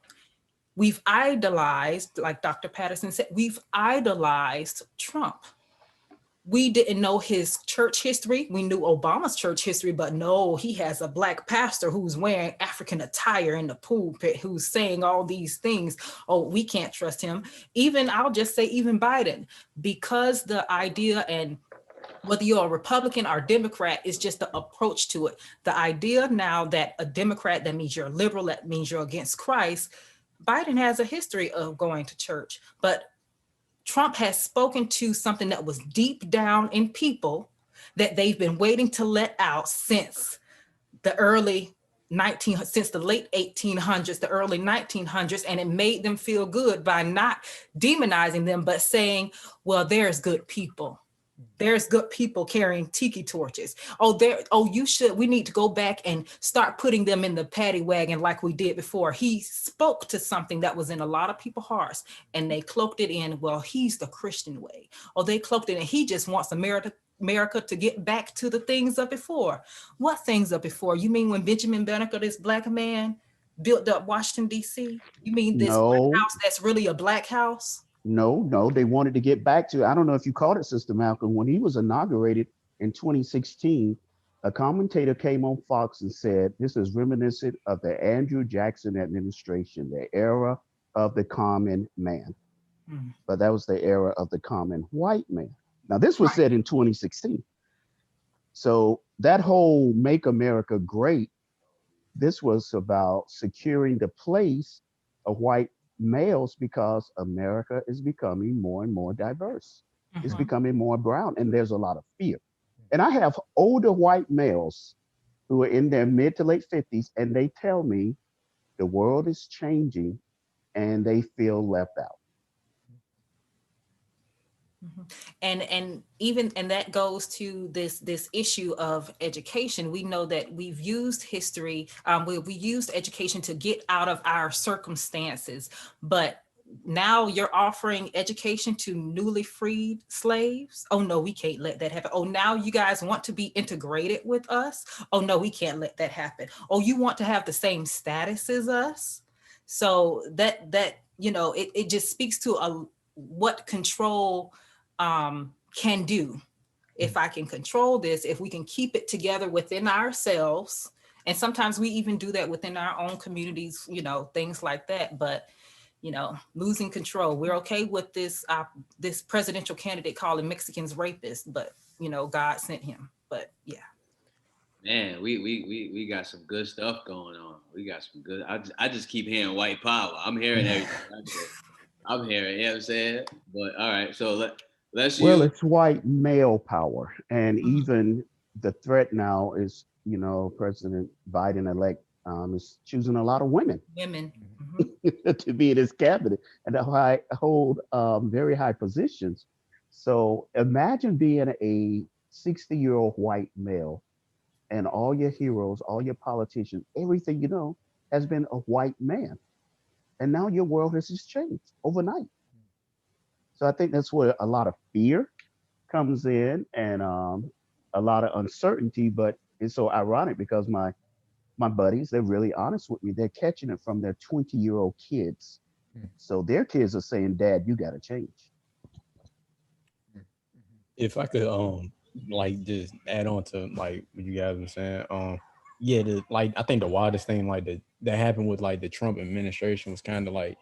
We've idolized, like Dr. Patterson said, we've idolized Trump. We didn't know his church history. We knew Obama's church history, but no, he has a Black pastor who's wearing African attire in the pulpit, who's saying all these things. Oh, we can't trust him. I'll just say even Biden, because the idea, and whether you're a Republican or Democrat, is just the approach to it. The idea now that a Democrat, that means you're a liberal, that means you're against Christ. Biden has a history of going to church, but Trump has spoken to something that was deep down in people that they've been waiting to let out since the since the late 1800s, the early 1900s, and it made them feel good by not demonizing them, but saying, well, there's good people. There's good people carrying tiki torches. We need to go back and start putting them in the paddy wagon like we did before. He spoke to something that was in a lot of people's hearts, and they cloaked it in, well, he's the Christian way. Or they cloaked it in, he just wants America to get back to the things of before. What things of before? You mean when Benjamin Banneker, this Black man, built up Washington, D.C.? You mean this White House that's really a Black house? No, they wanted to get back to, I don't know if you caught it, Sister Malcolm, when he was inaugurated in 2016, a commentator came on Fox and said, this is reminiscent of the Andrew Jackson administration, the era of the common man. But that was the era of the common white man. Now, this was said in 2016. So that whole Make America Great, this was about securing the place of white males because America is becoming more and more diverse. It's becoming more brown, and there's a lot of fear. And I have older white males who are in their mid to late 50s, and they tell me The world is changing and they feel left out. And even that goes to this issue of education. We know that we've used history, we used education to get out of our circumstances, but now you're offering education to newly freed slaves. Oh no, we can't let that happen. Oh, now you guys want to be integrated with us. Oh no, we can't let that happen. Oh, you want to have the same status as us. So that it just speaks to what control can do. If I can control this, if we can keep it together within ourselves, and sometimes we even do that within our own communities, things like that. But losing control. We're okay with this presidential candidate calling Mexicans rapists, but God sent him. But yeah. Man, we got some good stuff going on. We got some good. I just keep hearing white power. I'm hearing everything. I'm hearing, you know what I'm saying? But all right, so let's Well, use. it's white male power. And even the threat now is, President Biden-elect is choosing a lot of women to be in his cabinet and to hold very high positions. So imagine being a 60-year-old white male and all your heroes, all your politicians, everything you know has been a white man. And now your world has just changed overnight. So I think that's where a lot of fear comes in and a lot of uncertainty. But it's so ironic because my buddies, they're really honest with me. They're catching it from their 20-year-old kids. So their kids are saying, Dad, you got to change. If I could like just add on to like what you guys were saying, yeah, I think the wildest thing that happened with like the Trump administration was kind of like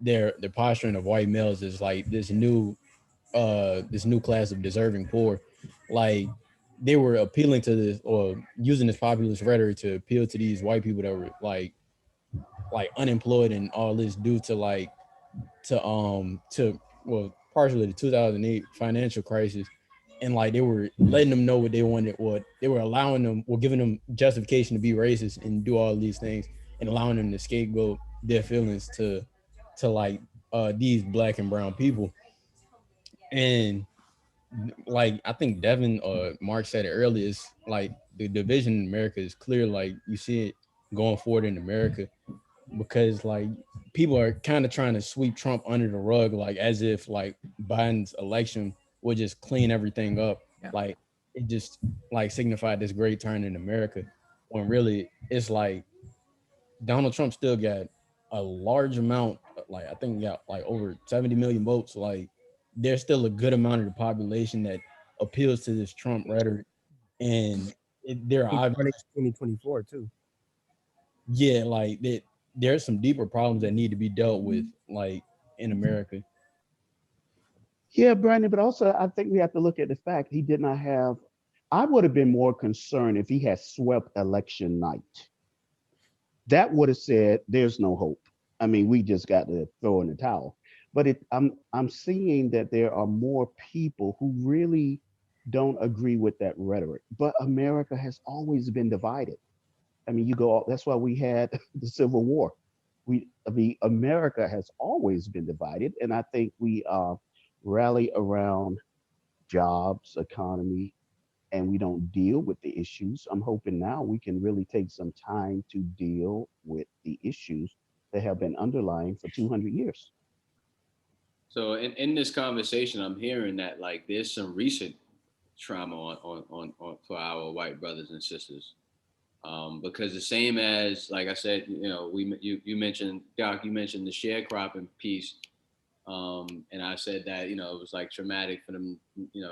their posturing of white males is like this new class of deserving poor. Like they were appealing to this or using this populist rhetoric to appeal to these white people that were like unemployed and all this due to partially the 2008 financial crisis. And like they were letting them know what they wanted, what they were allowing them, or giving them justification to be racist and do all these things, and allowing them to scapegoat their feelings to these black and brown people. And like I think Devin or Mark said it earlier, it's like the division in America is clear. Like you see it going forward in America because like people are kind of trying to sweep Trump under the rug, like as if like Biden's election would just clean everything up. Yeah. Like it just like signified this great turn in America, when really it's like Donald Trump still got a large amount, like I think got like over 70 million votes. Like there's still a good amount of the population that appeals to this Trump rhetoric, and there are 2024 too. Yeah, like there's some deeper problems that need to be dealt with, like in America. Yeah, Brandon, but also I think we have to look at the fact he did not have. I would have been more concerned if he had swept election night. That would have said there's no hope. I mean, we just got to throw in the towel. But I'm seeing that there are more people who really don't agree with that rhetoric. But America has always been divided. I mean, that's why we had the Civil War. America has always been divided. And I think we rally around jobs, economy, and we don't deal with the issues. I'm hoping now we can really take some time to deal with the issues that have been underlying for 200 years. So in this conversation, I'm hearing that like there's some recent trauma on for our white brothers and sisters. Because the same as, like I said, you mentioned, Doc, you mentioned the sharecropping piece. And I said that, it was like traumatic for them,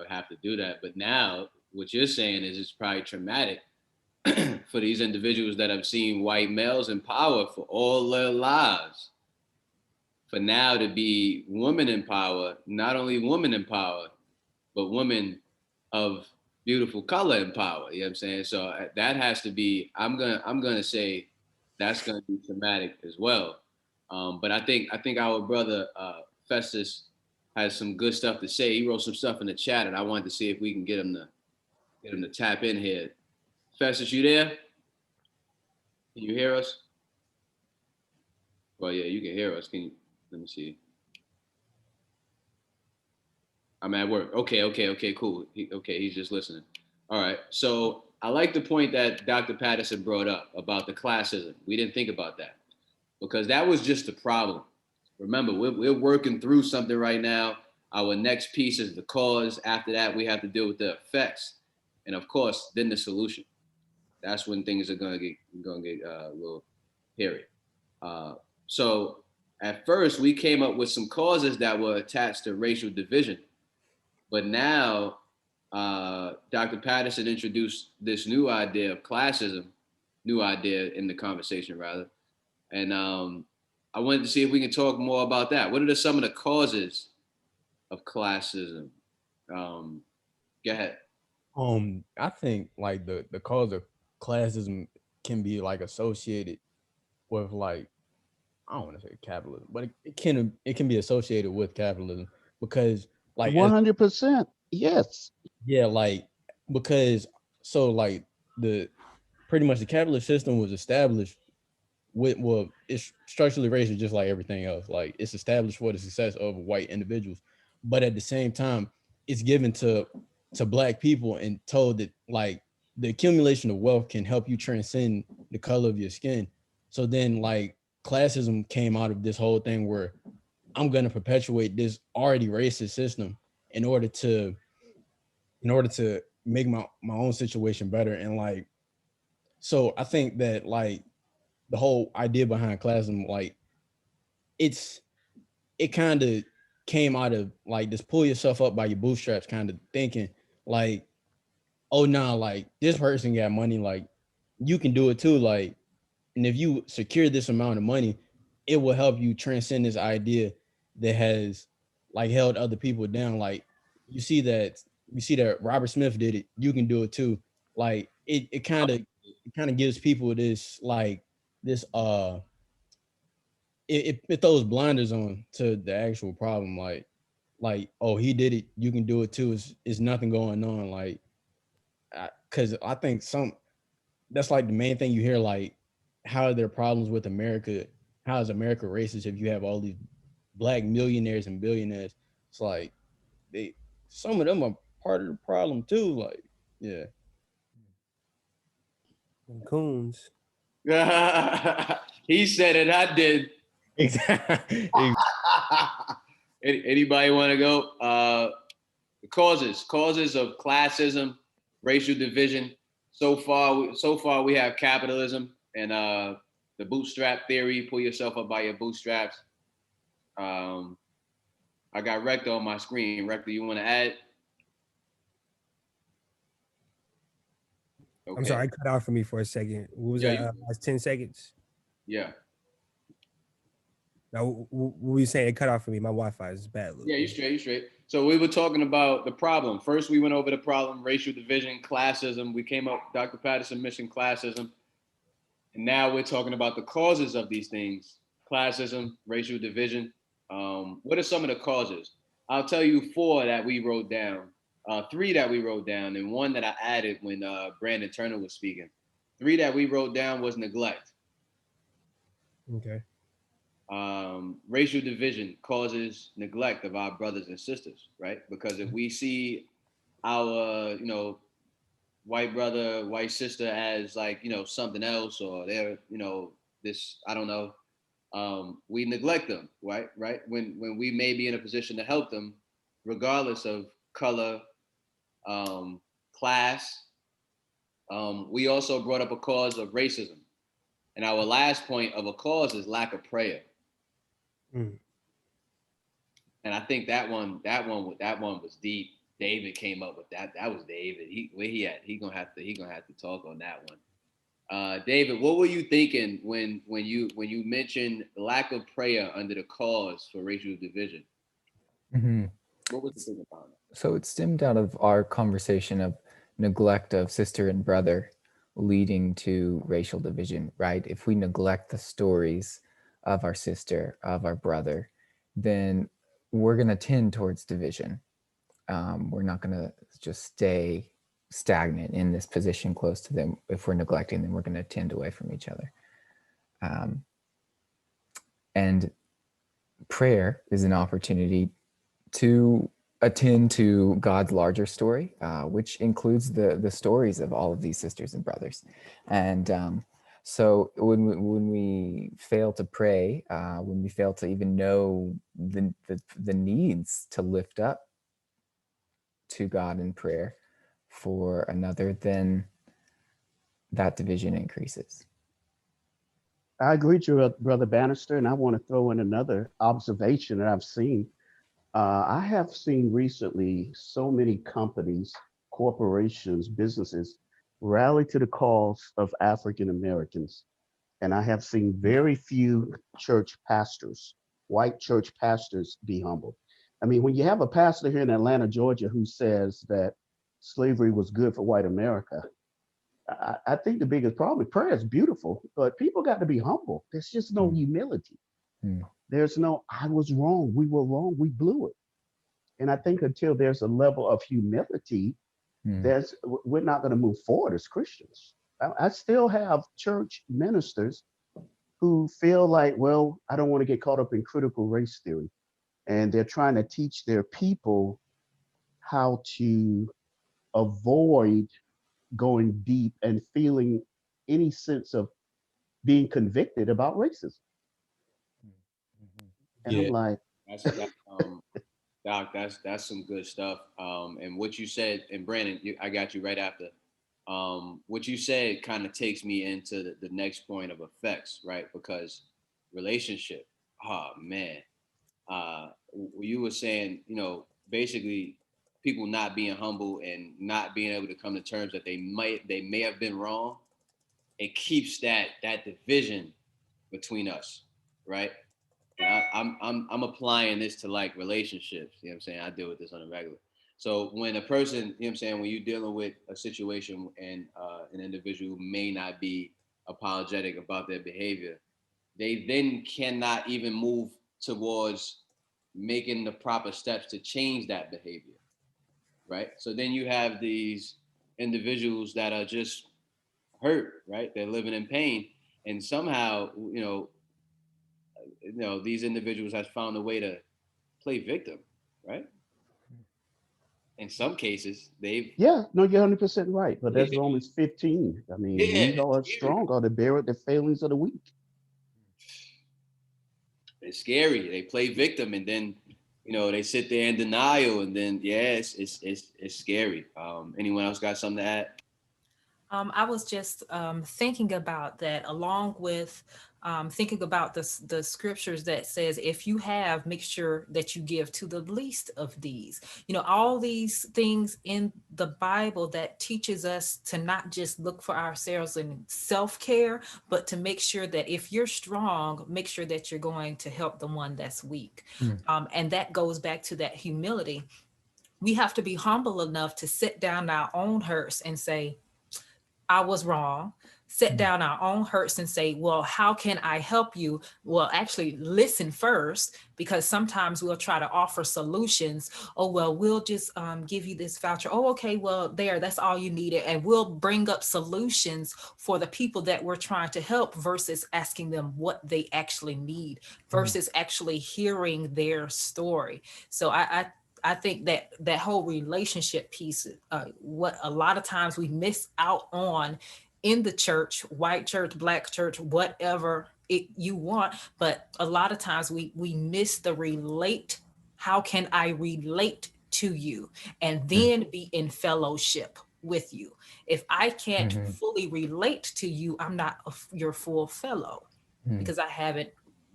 have to do that. But now what you're saying is it's probably traumatic for these individuals that have seen white males in power for all their lives. For now to be women in power, not only women in power, but women of beautiful color in power. You know what I'm saying? So that has to be, I'm gonna say that's gonna be traumatic as well. But I think our brother Festus has some good stuff to say. He wrote some stuff in the chat, and I wanted to see if we can get him to tap in here. Festus, you there? Can you hear us? Well, yeah, you can hear us. Can you? Let me see. I'm at work. Okay, cool. Okay, he's just listening. All right. So I like the point that Dr. Patterson brought up about the classism. We didn't think about that because that was just the problem. Remember, we're working through something right now. Our next piece is the cause. After that, we have to deal with the effects, and of course, then the solution. That's when things are gonna get a little hairy. So at first, we came up with some causes that were attached to racial division, but now Dr. Patterson introduced this new idea of classism, new idea in the conversation rather, and I wanted to see if we can talk more about that. What are some of the causes of classism? Go ahead. I think like the cause of classism can be like associated with like, I don't want to say capitalism, but it can be associated with capitalism because like 100%. Yes. yeah, like because so like the pretty much the capitalist system was established with, well, it's structurally racist just like everything else. Like it's established for the success of white individuals, but at the same time, it's given to black people and told that like the accumulation of wealth can help you transcend the color of your skin. So then like classism came out of this whole thing where I'm gonna perpetuate this already racist system in order to make my own situation better. And like so I think that like the whole idea behind classism, like it kind of came out of like this pull yourself up by your bootstraps kind of thinking, like, oh nah, like this person got money, like you can do it too. Like, and if you secure this amount of money, it will help you transcend this idea that has like held other people down. Like you see that Robert Smith did it, you can do it too. Like it kind of gives people this like this it throws blinders on to the actual problem. Like oh, he did it, you can do it too. It's nothing going on. Like because I think that's like the main thing you hear. Like how are there problems with America? How is America racist if you have all these black millionaires and billionaires? It's like some of them are part of the problem too. Like yeah. And coons. He said it, I did. Exactly. Anybody want to go? The causes of classism, racial division. So far we have capitalism and the bootstrap theory. Pull yourself up by your bootstraps. I got Rector on my screen. Rector, you want to add? I'm Okay. sorry, I cut out for me for a second. What was that? Last 10 seconds? Yeah. Now, what were you saying? It cut out for me. My Wi-Fi is bad. Yeah, you straight. So we were talking about the problem. First, we went over the problem, racial division, classism. We came up, Dr. Patterson mentioned classism. And now we're talking about the causes of these things, classism, racial division. What are some of the causes? I'll tell you 4 that we wrote down, 3 that we wrote down, and 1 that I added when Brandon Turner was speaking. 3 that we wrote down was neglect. Okay. Racial division causes neglect of our brothers and sisters, right? Because if we see our, white brother, white sister as like, something else, or they're, this, I don't know, we neglect them, right? When we may be in a position to help them, regardless of color, class. We also brought up a cause of racism. And our last point of a cause is lack of prayer. Mm. And I think that one was deep. David came up with that. That was David. Where he at? He gonna have to talk on that one. David, what were you thinking when you mentioned lack of prayer under the cause for racial division? Mm-hmm. What was the thing about it? So it stemmed out of our conversation of neglect of sister and brother leading to racial division, right? If we neglect the stories of our sister, of our brother, then we're going to tend towards division. We're not going to just stay stagnant in this position close to them. If we're neglecting them, we're going to tend away from each other. And prayer is an opportunity to attend to God's larger story, which includes the stories of all of these sisters and brothers. And so when we fail to pray, when we fail to even know the needs to lift up to God in prayer for another, then that division increases. I agree with you, Brother Bannister, and I want to throw in another observation that I've seen. I have seen recently so many companies, corporations, businesses rally to the cause of African Americans. And I have seen very few church pastors, white church pastors, be humble. I mean, when you have a pastor here in Atlanta, Georgia, who says that slavery was good for white America, I think the biggest problem, prayer is beautiful, but people got to be humble. There's just no humility. Mm. There's no, I was wrong. We were wrong. We blew it. And I think until there's a level of humility, we're not going to move forward as Christians. I still have church ministers who feel like, well, I don't want to get caught up in critical race theory. And they're trying to teach their people how to avoid going deep and feeling any sense of being convicted about racism. And Yeah. I'm like, Doc, that's some good stuff. And what you said, and Brandon, I got you right after. What you said kind of takes me into the next point of effects, right? Because relationship, oh man, you were saying, basically people not being humble and not being able to come to terms that they may have been wrong. It keeps that division between us, right? And I'm applying this to like relationships. You know what I'm saying? I deal with this on a regular. So when a person, you know what I'm saying, when you're dealing with a situation and an individual who may not be apologetic about their behavior, they then cannot even move towards making the proper steps to change that behavior, right? So then you have these individuals that are just hurt, right? They're living in pain, and somehow, these individuals have found a way to play victim, right? In some cases, they've yeah, no, you're 100% right. But that's Romans 15. I mean, we are strong or to bear the failings of the weak. It's scary. They play victim, and then they sit there in denial, and then it's scary. Anyone else got something to add? I was just thinking about that, along with thinking about the scriptures that says, if you have, make sure that you give to the least of these. All these things in the Bible that teaches us to not just look for ourselves in self-care, but to make sure that if you're strong, make sure that you're going to help the one that's weak. And that goes back to that humility. We have to be humble enough to sit down our own hurts and say, I was wrong. Set down our own hurts and say, well, how can I help you? Well, actually listen first, because sometimes we'll try to offer solutions. Oh, well, we'll just give you this voucher. Oh, okay, well, that's all you needed. And we'll bring up solutions for the people that we're trying to help versus asking them what they actually need versus actually hearing their story. So I think that whole relationship piece, what a lot of times we miss out on in the church, white church, black church, whatever you want, but a lot of times we miss the relate. How can I relate to you and then be in fellowship with you? If I can't fully relate to you, I'm not your full fellow because I haven't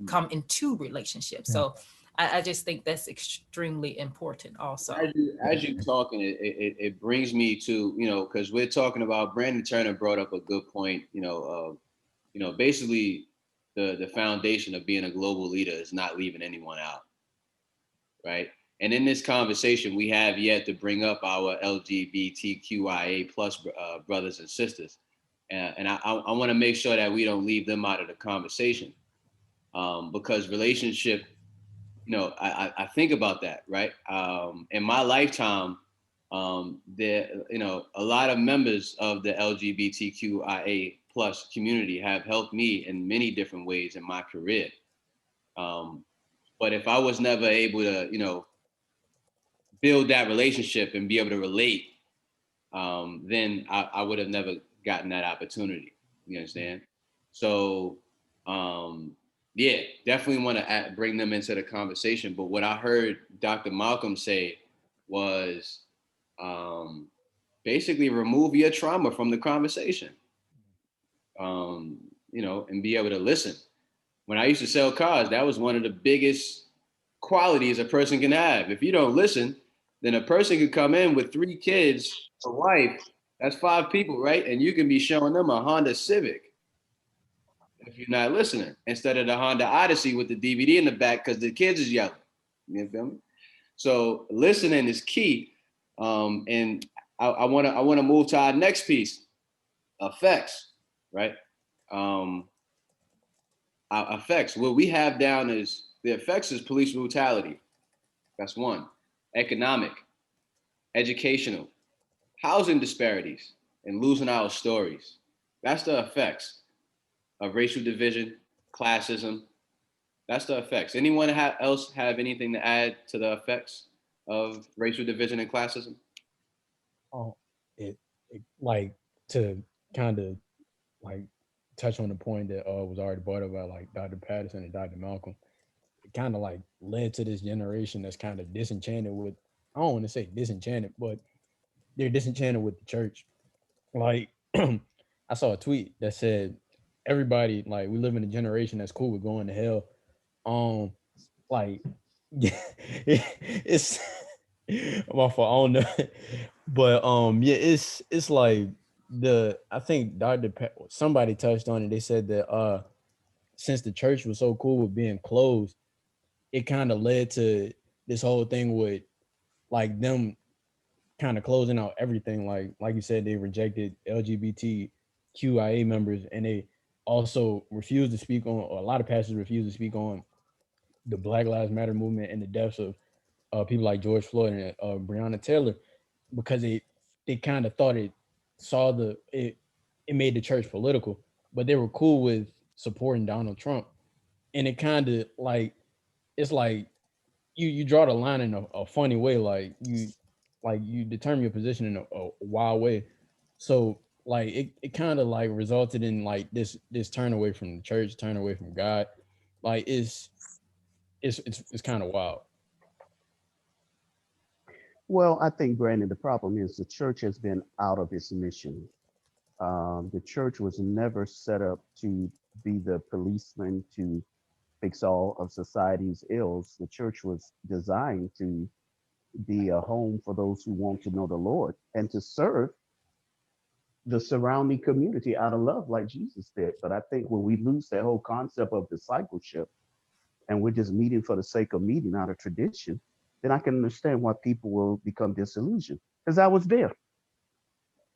come into relationships. So I just think that's extremely important also. As you talking, it brings me to, because we're talking about, Brandon Turner brought up a good point, basically the foundation of being a global leader is not leaving anyone out, right? And in this conversation, we have yet to bring up our LGBTQIA plus brothers and sisters. And I want to make sure that we don't leave them out of the conversation, because relationship, I think about that, right? In my lifetime, there, a lot of members of the LGBTQIA plus community have helped me in many different ways in my career. But if I was never able to, build that relationship and be able to relate, then I would have never gotten that opportunity. You understand? So, yeah, definitely want to bring them into the conversation. But what I heard Dr. Malcolm say was basically remove your trauma from the conversation, and be able to listen. When I used to sell cars, that was one of the biggest qualities a person can have. If you don't listen, then a person could come in with 3 kids, a wife, that's 5 people, right? And you can be showing them a Honda Civic if you're not listening, instead of the Honda Odyssey with the DVD in the back because the kids is yelling. You feel me? So listening is key. And I wanna move to our next piece, effects, right? Our effects. What we have down is the effects is police brutality. That's one. Economic, educational, housing disparities, and losing our stories. That's the effects of racial division, classism. That's the effects. Anyone else have anything to add to the effects of racial division and classism? It like to kind of like touch on the point that was already brought up by like Dr. Patterson and Dr. Malcolm. It kind of like led to this generation that's kind of disenchanted with, I don't want to say disenchanted, but they're disenchanted with the church. Like I saw a tweet that said everybody, like, we live in a generation that's cool with going to hell. Like it's my fault, I don't know. But yeah, it's like I think somebody touched on it. They said that since the church was so cool with being closed, it kind of led to this whole thing with them kind of closing out everything. Like you said, they rejected LGBTQIA members, and they also refused to speak on, or a lot of pastors refused to speak on the Black Lives Matter movement and the deaths of people like George Floyd and Breonna Taylor, because they kind of thought it made the church political, but they were cool with supporting Donald Trump. And it kind of it's like you draw the line in a funny way, like you determine your position in a wild way. So it kind of resulted in this turn away from the church, turn away from God. Like it's kind of wild. Well, I think, Brandon, the problem is the church has been out of its mission. The church was never set up to be the policeman to fix all of society's ills. The church was designed to be a home for those who want to know the Lord and to serve the surrounding community out of love, like Jesus did. But I think when we lose that whole concept of discipleship and we're just meeting for the sake of meeting out of tradition, then I can understand why people will become disillusioned. Because I was there.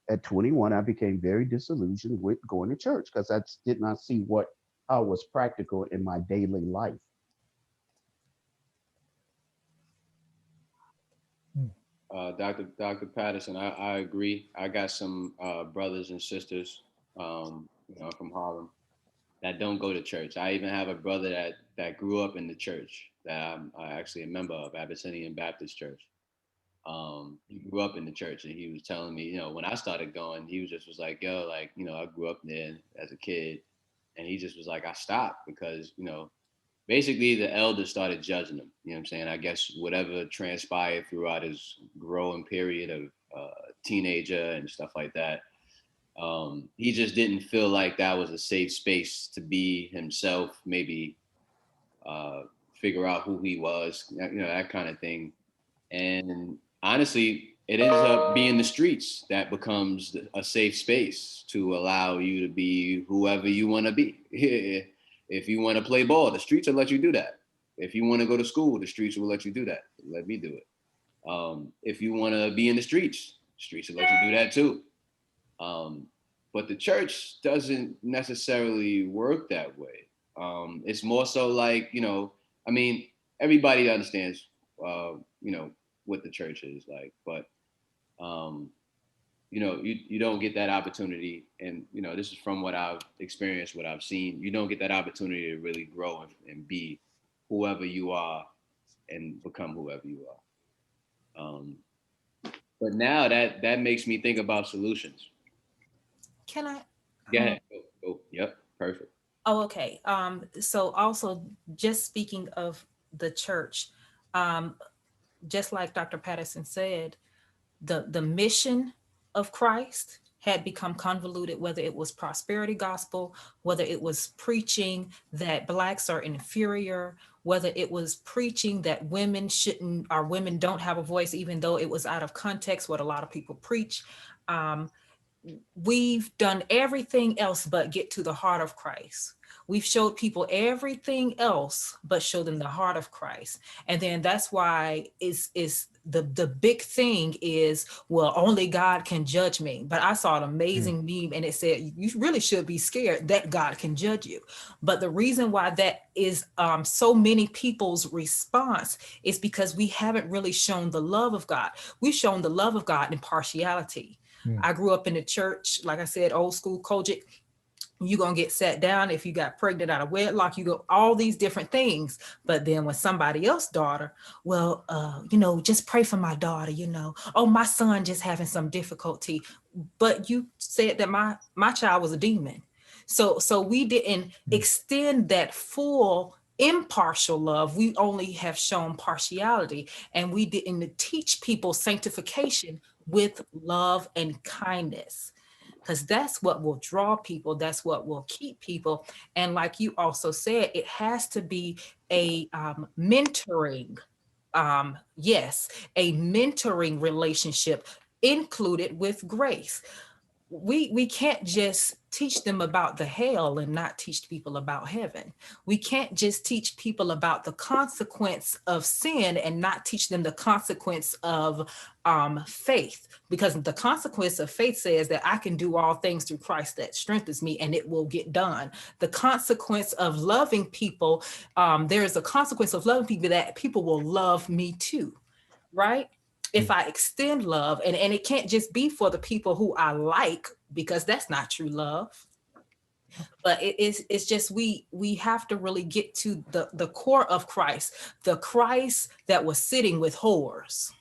At 21, I became very disillusioned with going to church because I did not see how it was practical in my daily life. Dr. Patterson, I agree. I got some brothers and sisters, from Harlem that don't go to church. I even have a brother that grew up in the church that I'm actually a member of, Abyssinian Baptist Church. He grew up in the church, and he was telling me, when I started going, he was like, yo, I grew up there as a kid, and he just was like, I stopped because, basically the elders started judging him. You know what I'm saying? I guess whatever transpired throughout his growing period of teenager and stuff like that, he just didn't feel like that was a safe space to be himself, maybe figure out who he was, that kind of thing. And honestly, it ends up being the streets that becomes a safe space to allow you to be whoever you want to be. If you want to play ball, the streets will let you do that. If you want to go to school, the streets will let you do that. Let me do it. If you want to be in the streets will let you do that too. But the church doesn't necessarily work that way. It's more so like, everybody understands, what the church is like, but you don't get that opportunity. And this is from what I've experienced, what I've seen. You don't get that opportunity to really grow and be whoever you are and become whoever you are. But now that makes me think about solutions. Can I? Go ahead. Oh, yep, perfect. Oh, okay. So also just speaking of the church, just like Dr. Patterson said, the mission of Christ had become convoluted, whether it was prosperity gospel, whether it was preaching that Blacks are inferior, whether it was preaching that women shouldn't, or women don't have a voice, even though it was out of context what a lot of people preach. We've done everything else but get to the heart of Christ. We've showed people everything else but show them the heart of Christ. And then that's why is the big thing is, well, only God can judge me. But I saw an amazing meme and it said, you really should be scared that God can judge you. But the reason why that is so many people's response is because we haven't really shown the love of God. We've shown the love of God in partiality. I grew up in the church, like I said, old school Kojic. You're going to get sat down if you got pregnant out of wedlock, you go, all these different things. But then when somebody else's daughter, well, just pray for my daughter, oh, my son just having some difficulty. But you said that my child was a demon. So we didn't extend that full impartial love. We only have shown partiality, and we didn't teach people sanctification with love and kindness, because that's what will draw people. That's what will keep people. And like you also said, it has to be a mentoring, yes, a mentoring relationship included with grace. We can't just teach them about the hell and not teach people about heaven. We can't just teach people about the consequence of sin and not teach them the consequence of faith, because the consequence of faith says that I can do all things through Christ that strengthens me, and it will get done. The consequence of loving people, there is a consequence of loving people that people will love me too, right? If I extend love, and it can't just be for the people who I like, because that's not true love. But it's just we have to really get to the core of Christ, the Christ that was sitting with whores,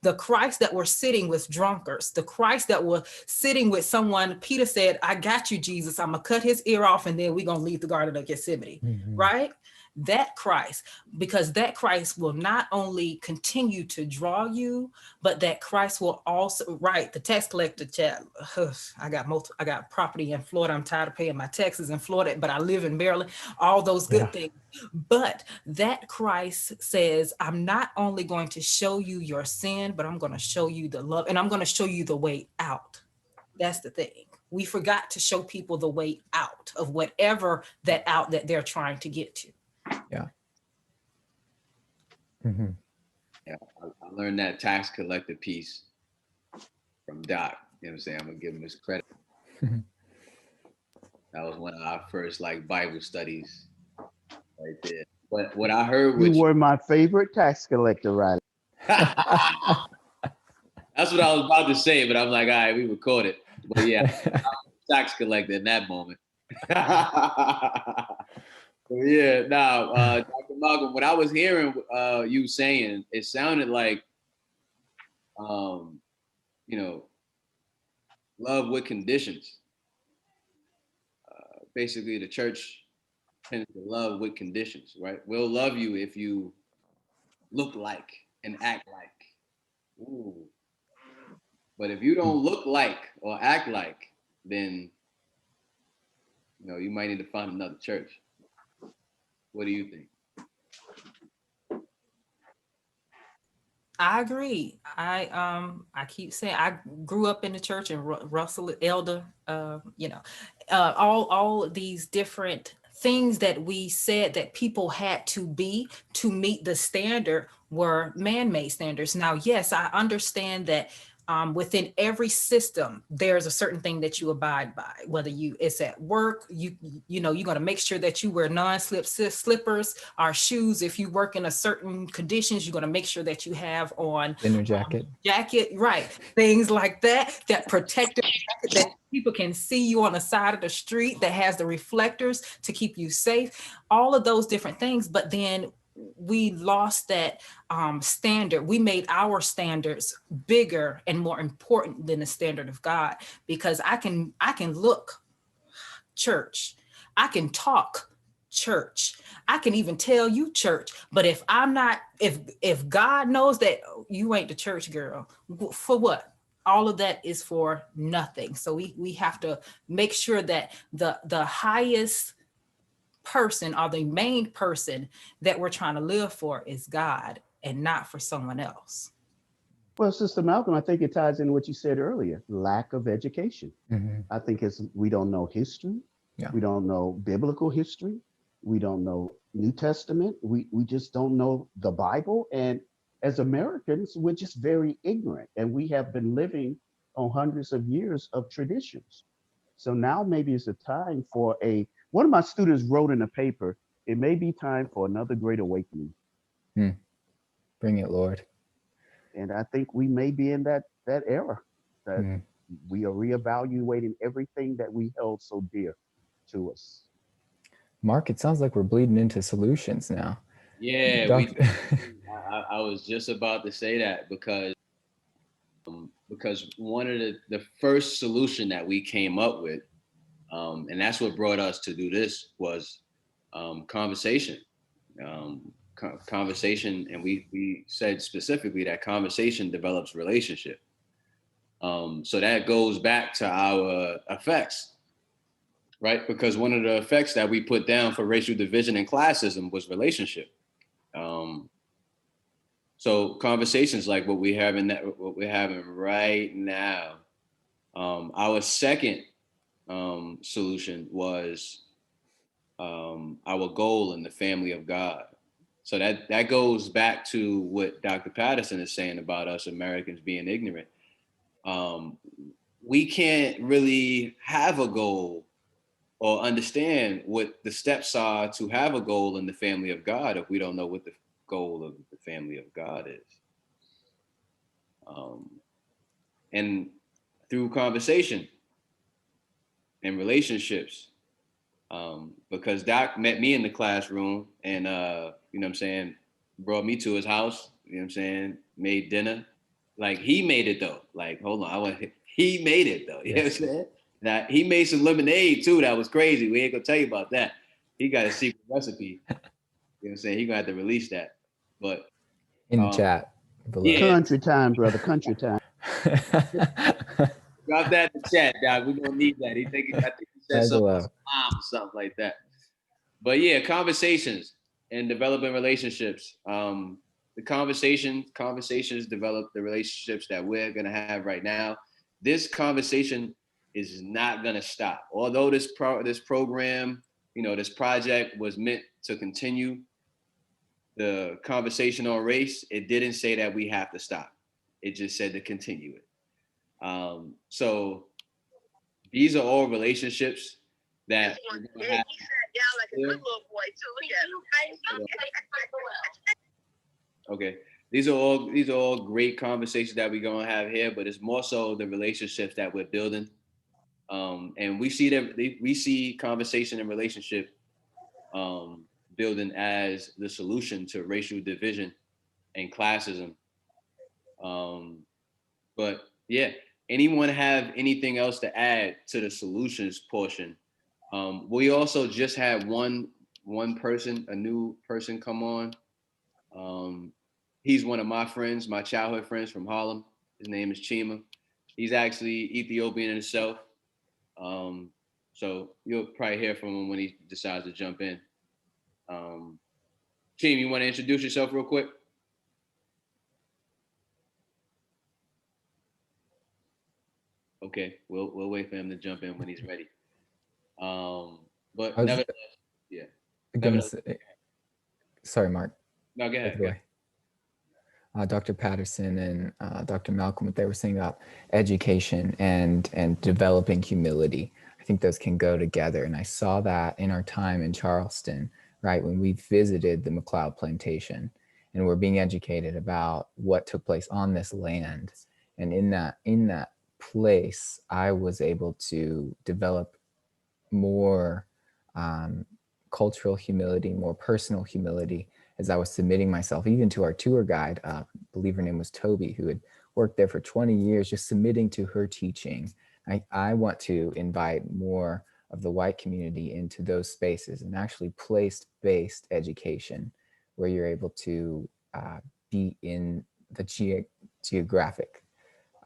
the Christ that were sitting with drunkards, the Christ that was sitting with someone. Peter said, I got you, Jesus. I'm gonna cut his ear off and then we're gonna leave the Garden of Gethsemane, right? That Christ, because that Christ will not only continue to draw you, but that Christ will also, right, the tax collector chat, I got property in Florida. I'm tired of paying my taxes in Florida, but I live in Maryland, all those good things. But that Christ says, I'm not only going to show you your sin, but I'm going to show you the love, and I'm going to show you the way out. That's the thing. We forgot to show people the way out of whatever that out that they're trying to get to. Yeah. Yeah, I learned that tax collector piece from Doc. You know what I'm saying? I'm gonna give him his credit. That was one of our first Bible studies right there. But what I heard You were my favorite tax collector, Riley. That's what I was about to say, but I'm like, all right, we recorded. But yeah, I was a tax collector in that moment. Yeah, now, Dr. Malcolm, what I was hearing you saying, it sounded like, love with conditions. Basically, the church tends to love with conditions, right? We'll love you if you look like and act like. Ooh. But if you don't look like or act like, then, you might need to find another church. What do you think? I agree. I keep saying I grew up in the church, and Russell Elder, all these different things that we said that people had to be to meet the standard were man-made standards. Now, yes, I understand that within every system, there's a certain thing that you abide by, whether it's at work, you know, you're going to make sure that you wear non-slip slippers or shoes. If you work in a certain conditions, you're going to make sure that you have on Dinner jacket. Right. Things like that, that protective jacket that people can see you on the side of the street, that has the reflectors to keep you safe, all of those different things. But then we lost that standard. We made our standards bigger and more important than the standard of God, because I can look church, I can talk church, I can even tell you church, but if I'm not, if God knows that you ain't the church girl, for what? All of that is for nothing. So we have to make sure that the highest person, or the main person that we're trying to live for, is God and not for someone else. Well, Sister Malcolm, I think it ties in what you said earlier, lack of education. I think we don't know history. Yeah. We don't know biblical history. We don't know New Testament. We just don't know the Bible. And as Americans, we're just very ignorant, and we have been living on hundreds of years of traditions. So now maybe it's a time for one of my students wrote in a paper, it may be time for another great awakening. Bring it, Lord. And I think we may be in that era, that we are reevaluating everything that we held so dear to us. Mark, it sounds like we're bleeding into solutions now. Yeah, I was just about to say that, because one of the first solution that we came up with, and that's what brought us to do this, was conversation. Conversation, and we said specifically that conversation develops relationship. So that goes back to our effects, right? Because one of the effects that we put down for racial division and classism was relationship. So conversations like what we're having right now. Our second solution was our goal in the family of God. So that goes back to what Dr. Patterson is saying about us Americans being ignorant. We can't really have a goal or understand what the steps are to have a goal in the family of God if we don't know what the goal of the family of God is. And through conversation and relationships, because Doc met me in the classroom and, you know what I'm saying, brought me to his house, you know what I'm saying, made dinner. Like, he made it though. Like, hold on, he made it though, you know what I'm saying? Now, he made some lemonade too, that was crazy. We ain't gonna tell you about that. He got a secret recipe. You know what I'm saying? He gonna have to release that. But in the chat below. Yeah. Country time, brother, country time. Drop that in the chat, Doc. We're gonna need that. I think he said something or something like that. But yeah, conversations and developing relationships. The conversations develop the relationships that we're gonna have right now. This conversation is not gonna stop. Although this program, you know, this project was meant to continue the conversation on race, it didn't say that we have to stop. It just said to continue it. So these are all relationships that we're gonna have. Okay, these are all great conversations that we're gonna have here, but it's more so the relationships that we're building. And we see conversation and relationship building as the solution to racial division and classism. But yeah, anyone have anything else to add to the solutions portion? We also just had one person, a new person come on. He's one of my friends, my childhood friends from Harlem. His name is Chima. He's actually Ethiopian himself. So you'll probably hear from him when he decides to jump in. Chima, you want to introduce yourself real quick? Okay, we'll wait for him to jump in when he's ready. But nevertheless, yeah. Sorry, Mark. No, go ahead. Dr. Patterson and Dr. Malcolm, what they were saying about education and developing humility. I think those can go together. And I saw that in our time in Charleston, right? When we visited the McLeod plantation and we're being educated about what took place on this land. And in that place, I was able to develop more cultural humility, more personal humility as I was submitting myself, even to our tour guide. I believe her name was Toby, who had worked there for 20 years, just submitting to her teaching. I want to invite more of the white community into those spaces and actually place-based education where you're able to be in the geographic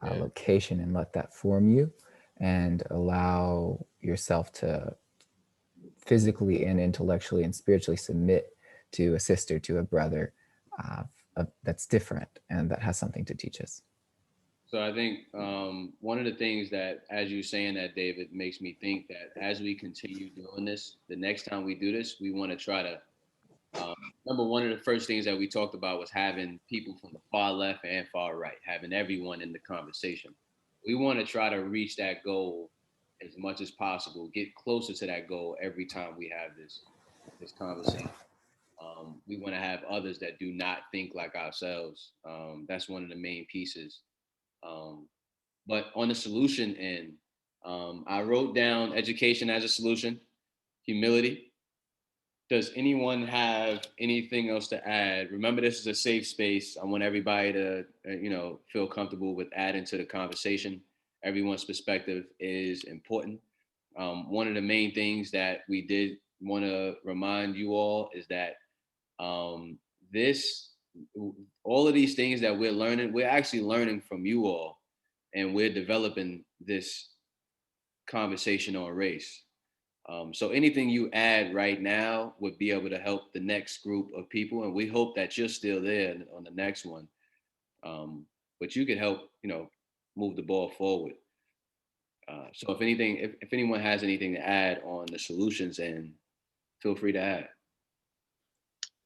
location and let that form you and allow yourself to physically and intellectually and spiritually submit to a sister, to a brother that's different and that has something to teach us. So I think one of the things that, as you're saying that, David, makes me think that as we continue doing this, the next time we do this, we want to try to, remember one of the first things that we talked about was having people from the far left and far right, having everyone in the conversation. We want to try to reach that goal as much as possible, get closer to that goal every time we have this conversation. We want to have others that do not think like ourselves. That's one of the main pieces. But on the solution end, I wrote down education as a solution, humility. Does anyone have anything else to add? Remember, this is a safe space. I want everybody to, feel comfortable with adding to the conversation. Everyone's perspective is important. One of the main things that we did want to remind you all is that all of these things that we're learning, we're actually learning from you all, and we're developing this conversation on race. So anything you add right now would be able to help the next group of people, and we hope that you're still there on the next one. But you could help, move the ball forward. So if anyone has anything to add on the solutions, and feel free to add.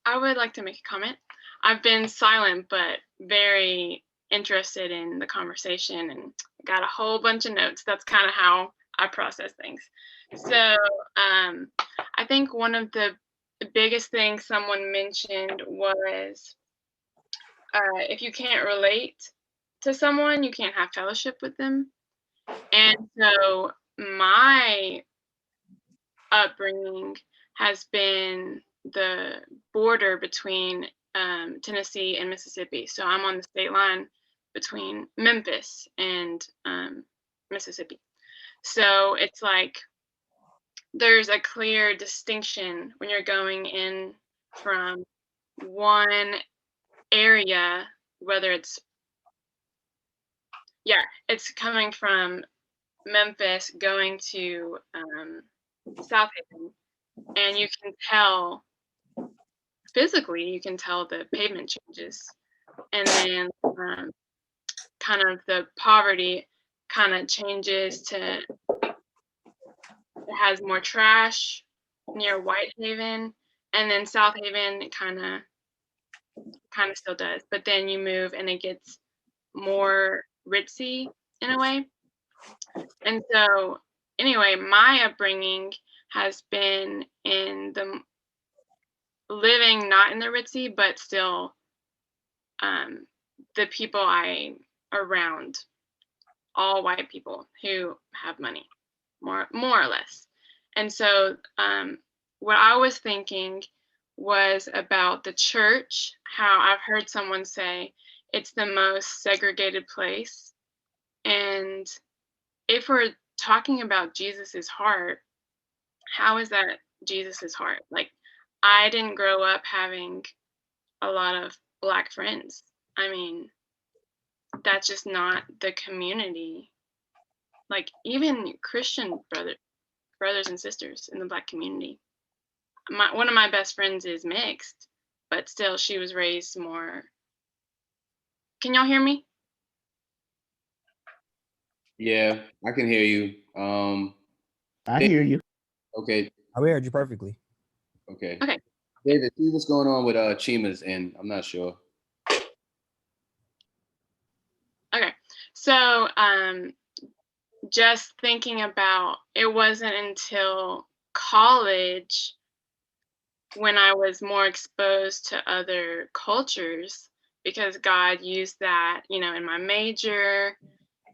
I would like to make a comment. I've been silent, but very interested in the conversation and got a whole bunch of notes. That's kind of how I process things. So I think one of the biggest things someone mentioned was if you can't relate to someone, you can't have fellowship with them. And so my upbringing has been the border between Tennessee and Mississippi. So I'm on the state line between Memphis and Mississippi. So it's like there's a clear distinction when you're going in from one area, whether it's coming from Memphis going to South Haven, and you can tell physically, you can tell the pavement changes, and then kind of the poverty kind of changes to it has more trash near Whitehaven, and then South Haven kind of still does, but then you move and it gets more ritzy in a way. And so anyway, my upbringing has been in the living not in the ritzy, but still the people I around, all white people who have money, more or less. And so what I was thinking was about the church, how I've heard someone say it's the most segregated place. And if we're talking about Jesus's heart, how is that Jesus's heart? Like, I didn't grow up having a lot of Black friends. I mean, that's just not the community. Like, even Christian brothers and sisters in the Black community. One of my best friends is mixed, but still she was raised more. Can y'all hear me? Yeah, I can hear you. I hear you. Okay. I heard you perfectly. Okay. Okay. David, see what's going on with Chima's, and I'm not sure. So just thinking about, it wasn't until college when I was more exposed to other cultures, because God used that, in my major.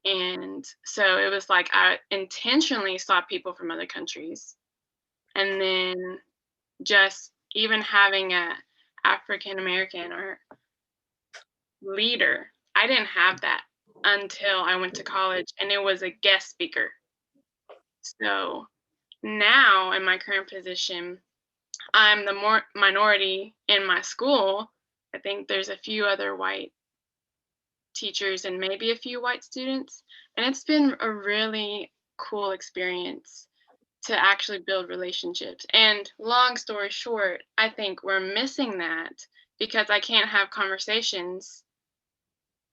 And so it was like I intentionally saw people from other countries. And then just even having a African American or leader, I didn't have that until I went to college, and it was a guest speaker. So now in my current position, I'm the more minority in my school. I think there's a few other white teachers and maybe a few white students. And it's been a really cool experience to actually build relationships. And long story short, I think we're missing that because I can't have conversations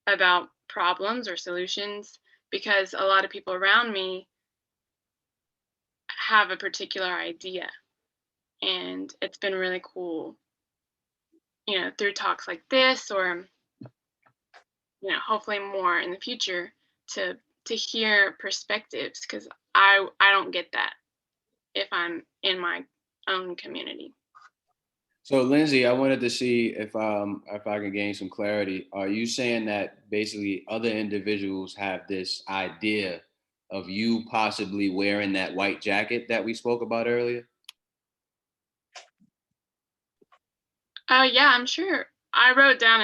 about problems or solutions because a lot of people around me have a particular idea. And it's been really cool, through talks like this, or hopefully more in the future, to hear perspectives, because I don't get that if I'm in my own community. So Lindsay, I wanted to see if I can gain some clarity. Are you saying that basically other individuals have this idea of you possibly wearing that white jacket that we spoke about earlier? Yeah, I'm sure. I wrote down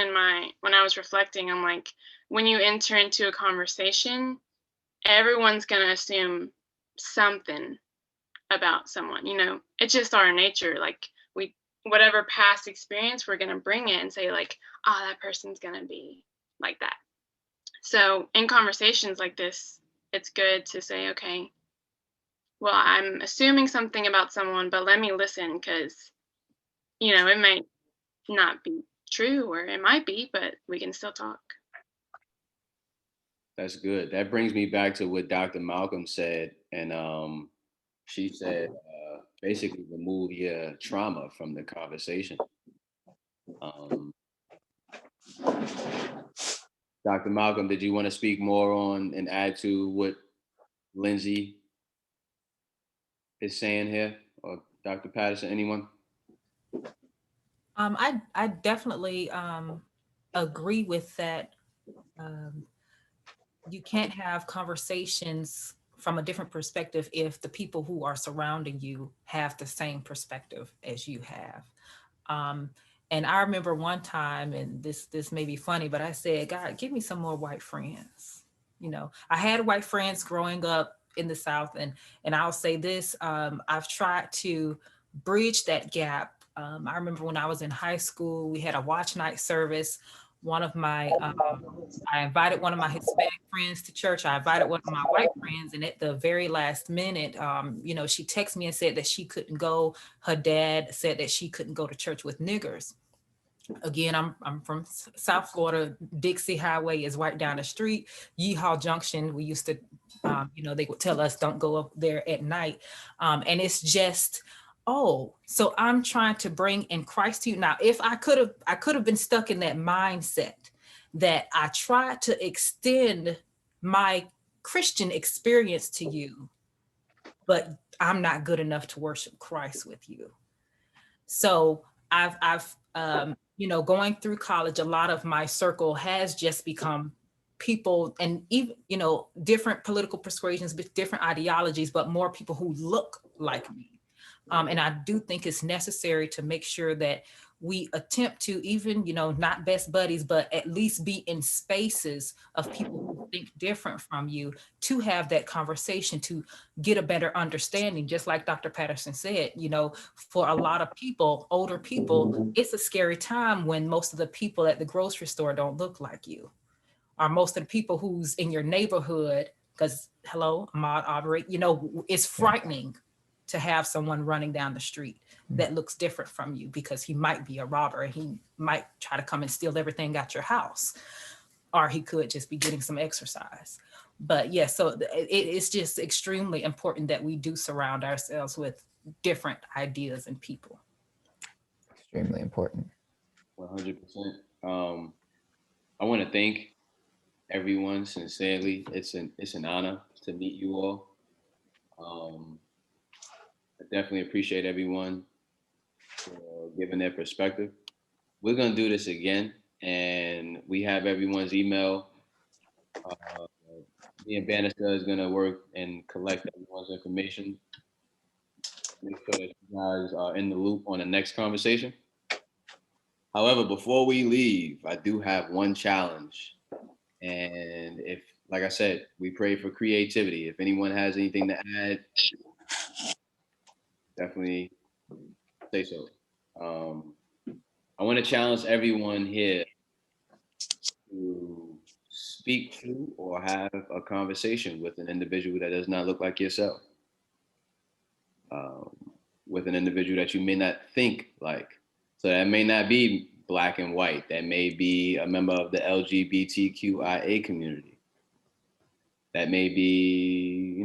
when I was reflecting, I'm like, when you enter into a conversation, everyone's going to assume something about someone. It's just our nature. Like, whatever past experience, we're going to bring it and say, like, oh, that person's going to be like that. So in conversations like this, it's good to say, okay, well, I'm assuming something about someone, but let me listen, because, it might not be true, or it might be, but we can still talk. That's good. That brings me back to what Dr. Malcolm said. And she said, basically remove your trauma from the conversation. Dr. Malcolm, did you want to speak more on and add to what Lindsay is saying here? Or Dr. Patterson, anyone? I definitely agree with that. You can't have conversations from a different perspective if the people who are surrounding you have the same perspective as you have. And I remember one time, and this may be funny, but I said, God, give me some more white friends. I had white friends growing up in the South, and I'll say this, I've tried to bridge that gap. I remember when I was in high school, we had a watch night service. One of my, I invited one of my Hispanic friends to church. I invited one of my white friends, and at the very last minute, she texted me and said that she couldn't go. Her dad said that she couldn't go to church with niggers. Again, I'm from South Florida. Dixie Highway is right down the street. Yeehaw Junction, we used to, they would tell us don't go up there at night. And it's just, oh, so I'm trying to bring in Christ to you. Now, if I could have been stuck in that mindset that I tried to extend my Christian experience to you, but I'm not good enough to worship Christ with you. So I've going through college, a lot of my circle has just become people, and even, different political persuasions, different ideologies, but more people who look like me. And I do think it's necessary to make sure that we attempt to, even, not best buddies, but at least be in spaces of people who think different from you, to have that conversation, to get a better understanding. Just like Dr. Patterson said, for a lot of people, older people, it's a scary time when most of the people at the grocery store don't look like you, or most of the people who's in your neighborhood, because hello, Ahmaud Arbery, it's frightening to have someone running down the street that looks different from you, because he might be a robber. He might try to come and steal everything at your house, or he could just be getting some exercise. But yeah, so it's just extremely important that we do surround ourselves with different ideas and people. Extremely important. 100%. I want to thank everyone sincerely. It's an honor to meet you all. I definitely appreciate everyone for giving their perspective. We're gonna do this again, and we have everyone's email. Uh, Me and Bannister is gonna work and collect everyone's information. Make sure that you guys are in the loop on the next conversation. However, before we leave, I do have one challenge. And if, like I said, we pray for creativity. If anyone has anything to add, definitely say so. I want to challenge everyone here to speak to or have a conversation with an individual that does not look like yourself, with an individual that you may not think like. So that may not be black and white. That may be a member of the LGBTQIA community. That may be,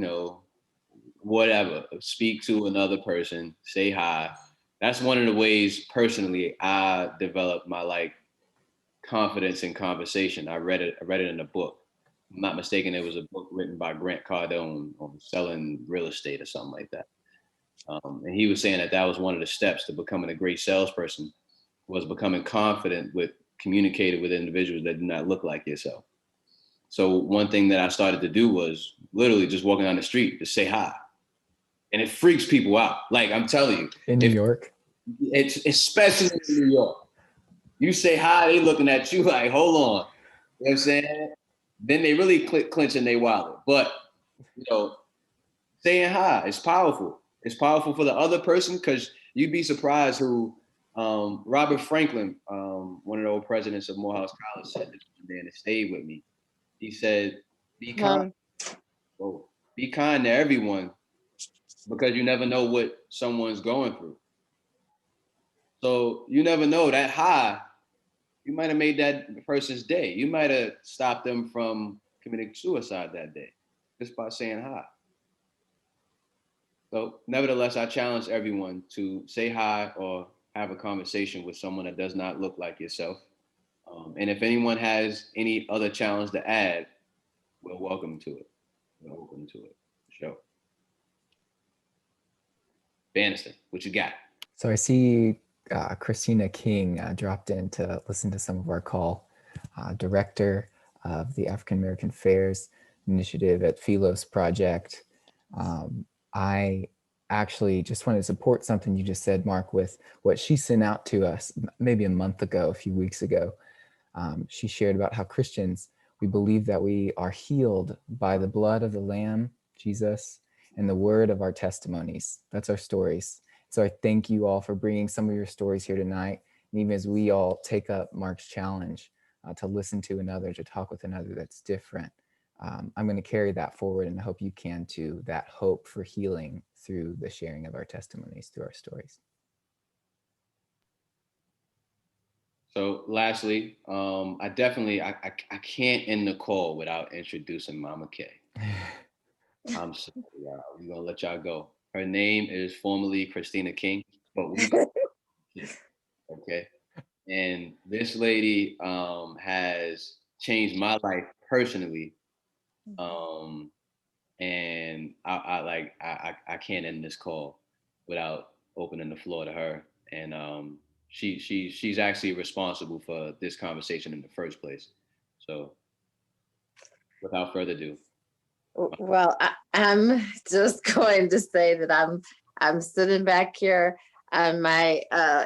whatever. Speak to another person, say hi. That's one of the ways personally I developed my confidence in conversation. I read it in a book. If I'm not mistaken, it was a book written by Grant Cardone on selling real estate or something like that. And he was saying that was one of the steps to becoming a great salesperson, was becoming confident with communicating with individuals that do not look like yourself. So one thing that I started to do was literally just walking down the street to say hi. And it freaks people out. Like, I'm telling you. In New York? It's especially in New York. You say hi, they looking at you like, hold on. You know what I'm saying? Then they really clench in their wallet. But, saying hi is powerful. It's powerful for the other person, because you'd be surprised who Robert Franklin, one of the old presidents of Morehouse College, said this one day, and it stayed with me. He said, be kind to everyone, because you never know what someone's going through. So you never know, that hi, you might have made that person's day. You might have stopped them from committing suicide that day just by saying hi. So nevertheless, I challenge everyone to say hi or have a conversation with someone that does not look like yourself. And if anyone has any other challenge to add, we're welcome to it. We're open to it. Sure. Bannister, what you got? So I see Christina King dropped in to listen to some of our call. Director of the African American Affairs Initiative at Philos Project. I actually just wanted to support something you just said, Mark, with what she sent out to us maybe a few weeks ago. She shared about how Christians, we believe that we are healed by the blood of the Lamb, Jesus, and the word of our testimonies. That's our stories. So I thank you all for bringing some of your stories here tonight. And even as we all take up Mark's challenge to listen to another, to talk with another that's different, I'm going to carry that forward, and I hope you can too, that hope for healing through the sharing of our testimonies, through our stories. So lastly, I can't end the call without introducing Mama K. I'm sorry, y'all. We're going to let y'all go. Her name is formerly Christina King, but we okay. And this lady has changed my life personally. And I can't end this call without opening the floor to her. And she's actually responsible for this conversation in the first place. So without further ado. Well, I'm just going to say that I'm sitting back here on my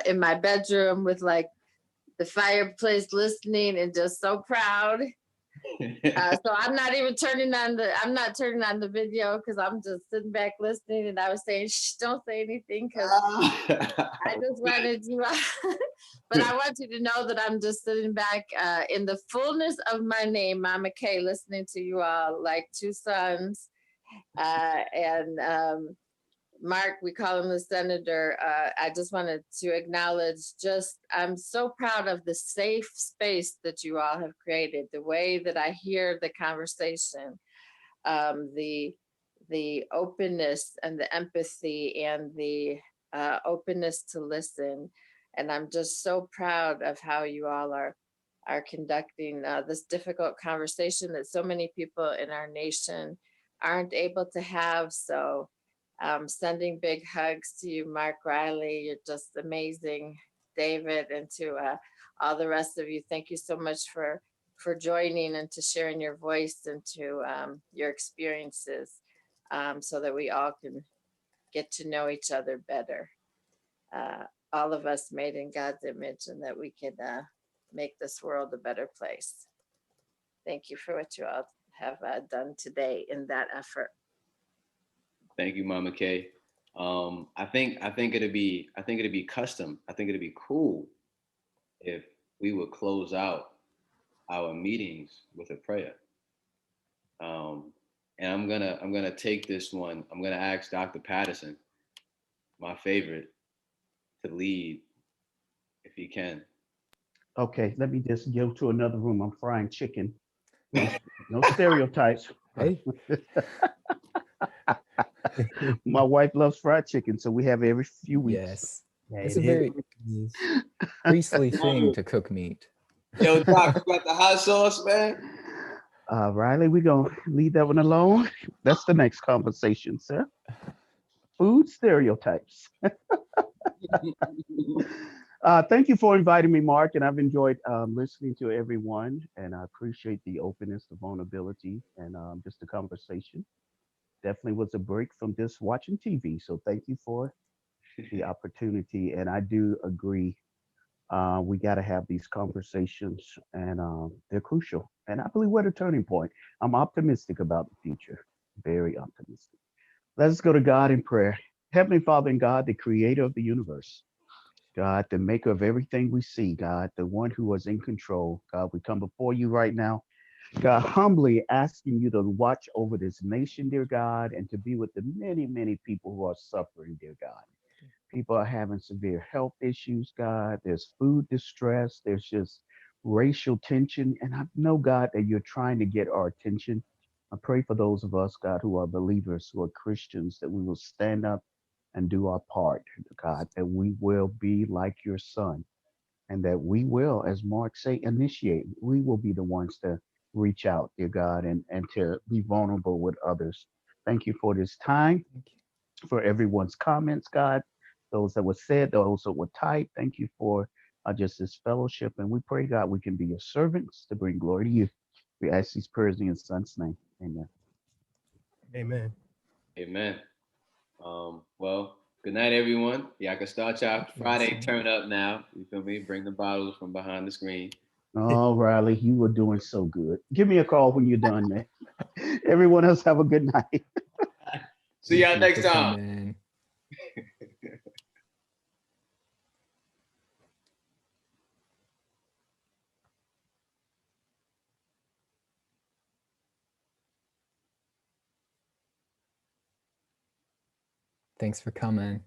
in my bedroom with like the fireplace, listening, and just so proud. So I'm not turning on the video, because I'm just sitting back listening, and I was saying, shh, don't say anything, because I just wanted you but I want you to know that I'm just sitting back in the fullness of my name, Mama K, listening to you all like two sons. And Mark, we call him the senator. I just wanted to acknowledge I'm so proud of the safe space that you all have created, the way that I hear the conversation, the openness and the empathy and the openness to listen. And I'm just so proud of how you all are are conducting this difficult conversation that so many people in our nation aren't able to have. So sending big hugs to you, Mark Riley. You're just amazing, David, and to all the rest of you. Thank you so much for joining and to sharing your voice and to your experiences so that we all can get to know each other better. All of us made in God's image, and that we could make this world a better place. Thank you for what you all have done today in that effort. Thank you, Mama Kay. I think it'd be custom. I think it'd be cool if we would close out our meetings with a prayer. And I'm gonna take this one. I'm gonna ask Dr. Patterson, my favorite, to lead if he can. Okay, let me just go to another room. I'm frying chicken. No stereotypes. Hey. My wife loves fried chicken, so we have every few weeks. Yes. Yeah, It's it a is. very priestly thing to cook meat. Yo, Doc, you got the hot sauce, man? Riley, we're going to leave that one alone. That's the next conversation, sir. Food stereotypes. Thank you for inviting me, Mark, and I've enjoyed listening to everyone, and I appreciate the openness, the vulnerability, and just the conversation. Definitely was a break from just watching TV, so thank you for the opportunity, and I do agree. We got to have these conversations, and they're crucial. And I believe we're at a turning point. I'm optimistic about the future, very optimistic. Let's go to God in prayer. Heavenly Father and God, the creator of the universe, God, the maker of everything we see, God, the one who was in control. God, we come before you right now, God, humbly asking you to watch over this nation, dear God, and to be with the many, many people who are suffering, dear God. People are having severe health issues, God. There's food distress. There's just racial tension. And I know, God, that you're trying to get our attention. I pray for those of us, God, who are believers, who are Christians, that we will stand up and do our part, God, that we will be like your son, and that we will, as Mark say, initiate. We will be the ones to reach out, dear God, and to be vulnerable with others. Thank you for this time, for everyone's comments, God, those that were said, those that were typed. Thank you for just this fellowship. And we pray, God, we can be your servants to bring glory to you. We ask these prayers in your son's name. Amen. Amen. Amen. Well, good night, everyone. Yeah, I can start y'all Friday turn up now. You feel me? Bring the bottles from behind the screen. Oh, Riley, you were doing so good. Give me a call when you're done, man. Everyone else have a good night. See y'all next time. Amen. Thanks for coming.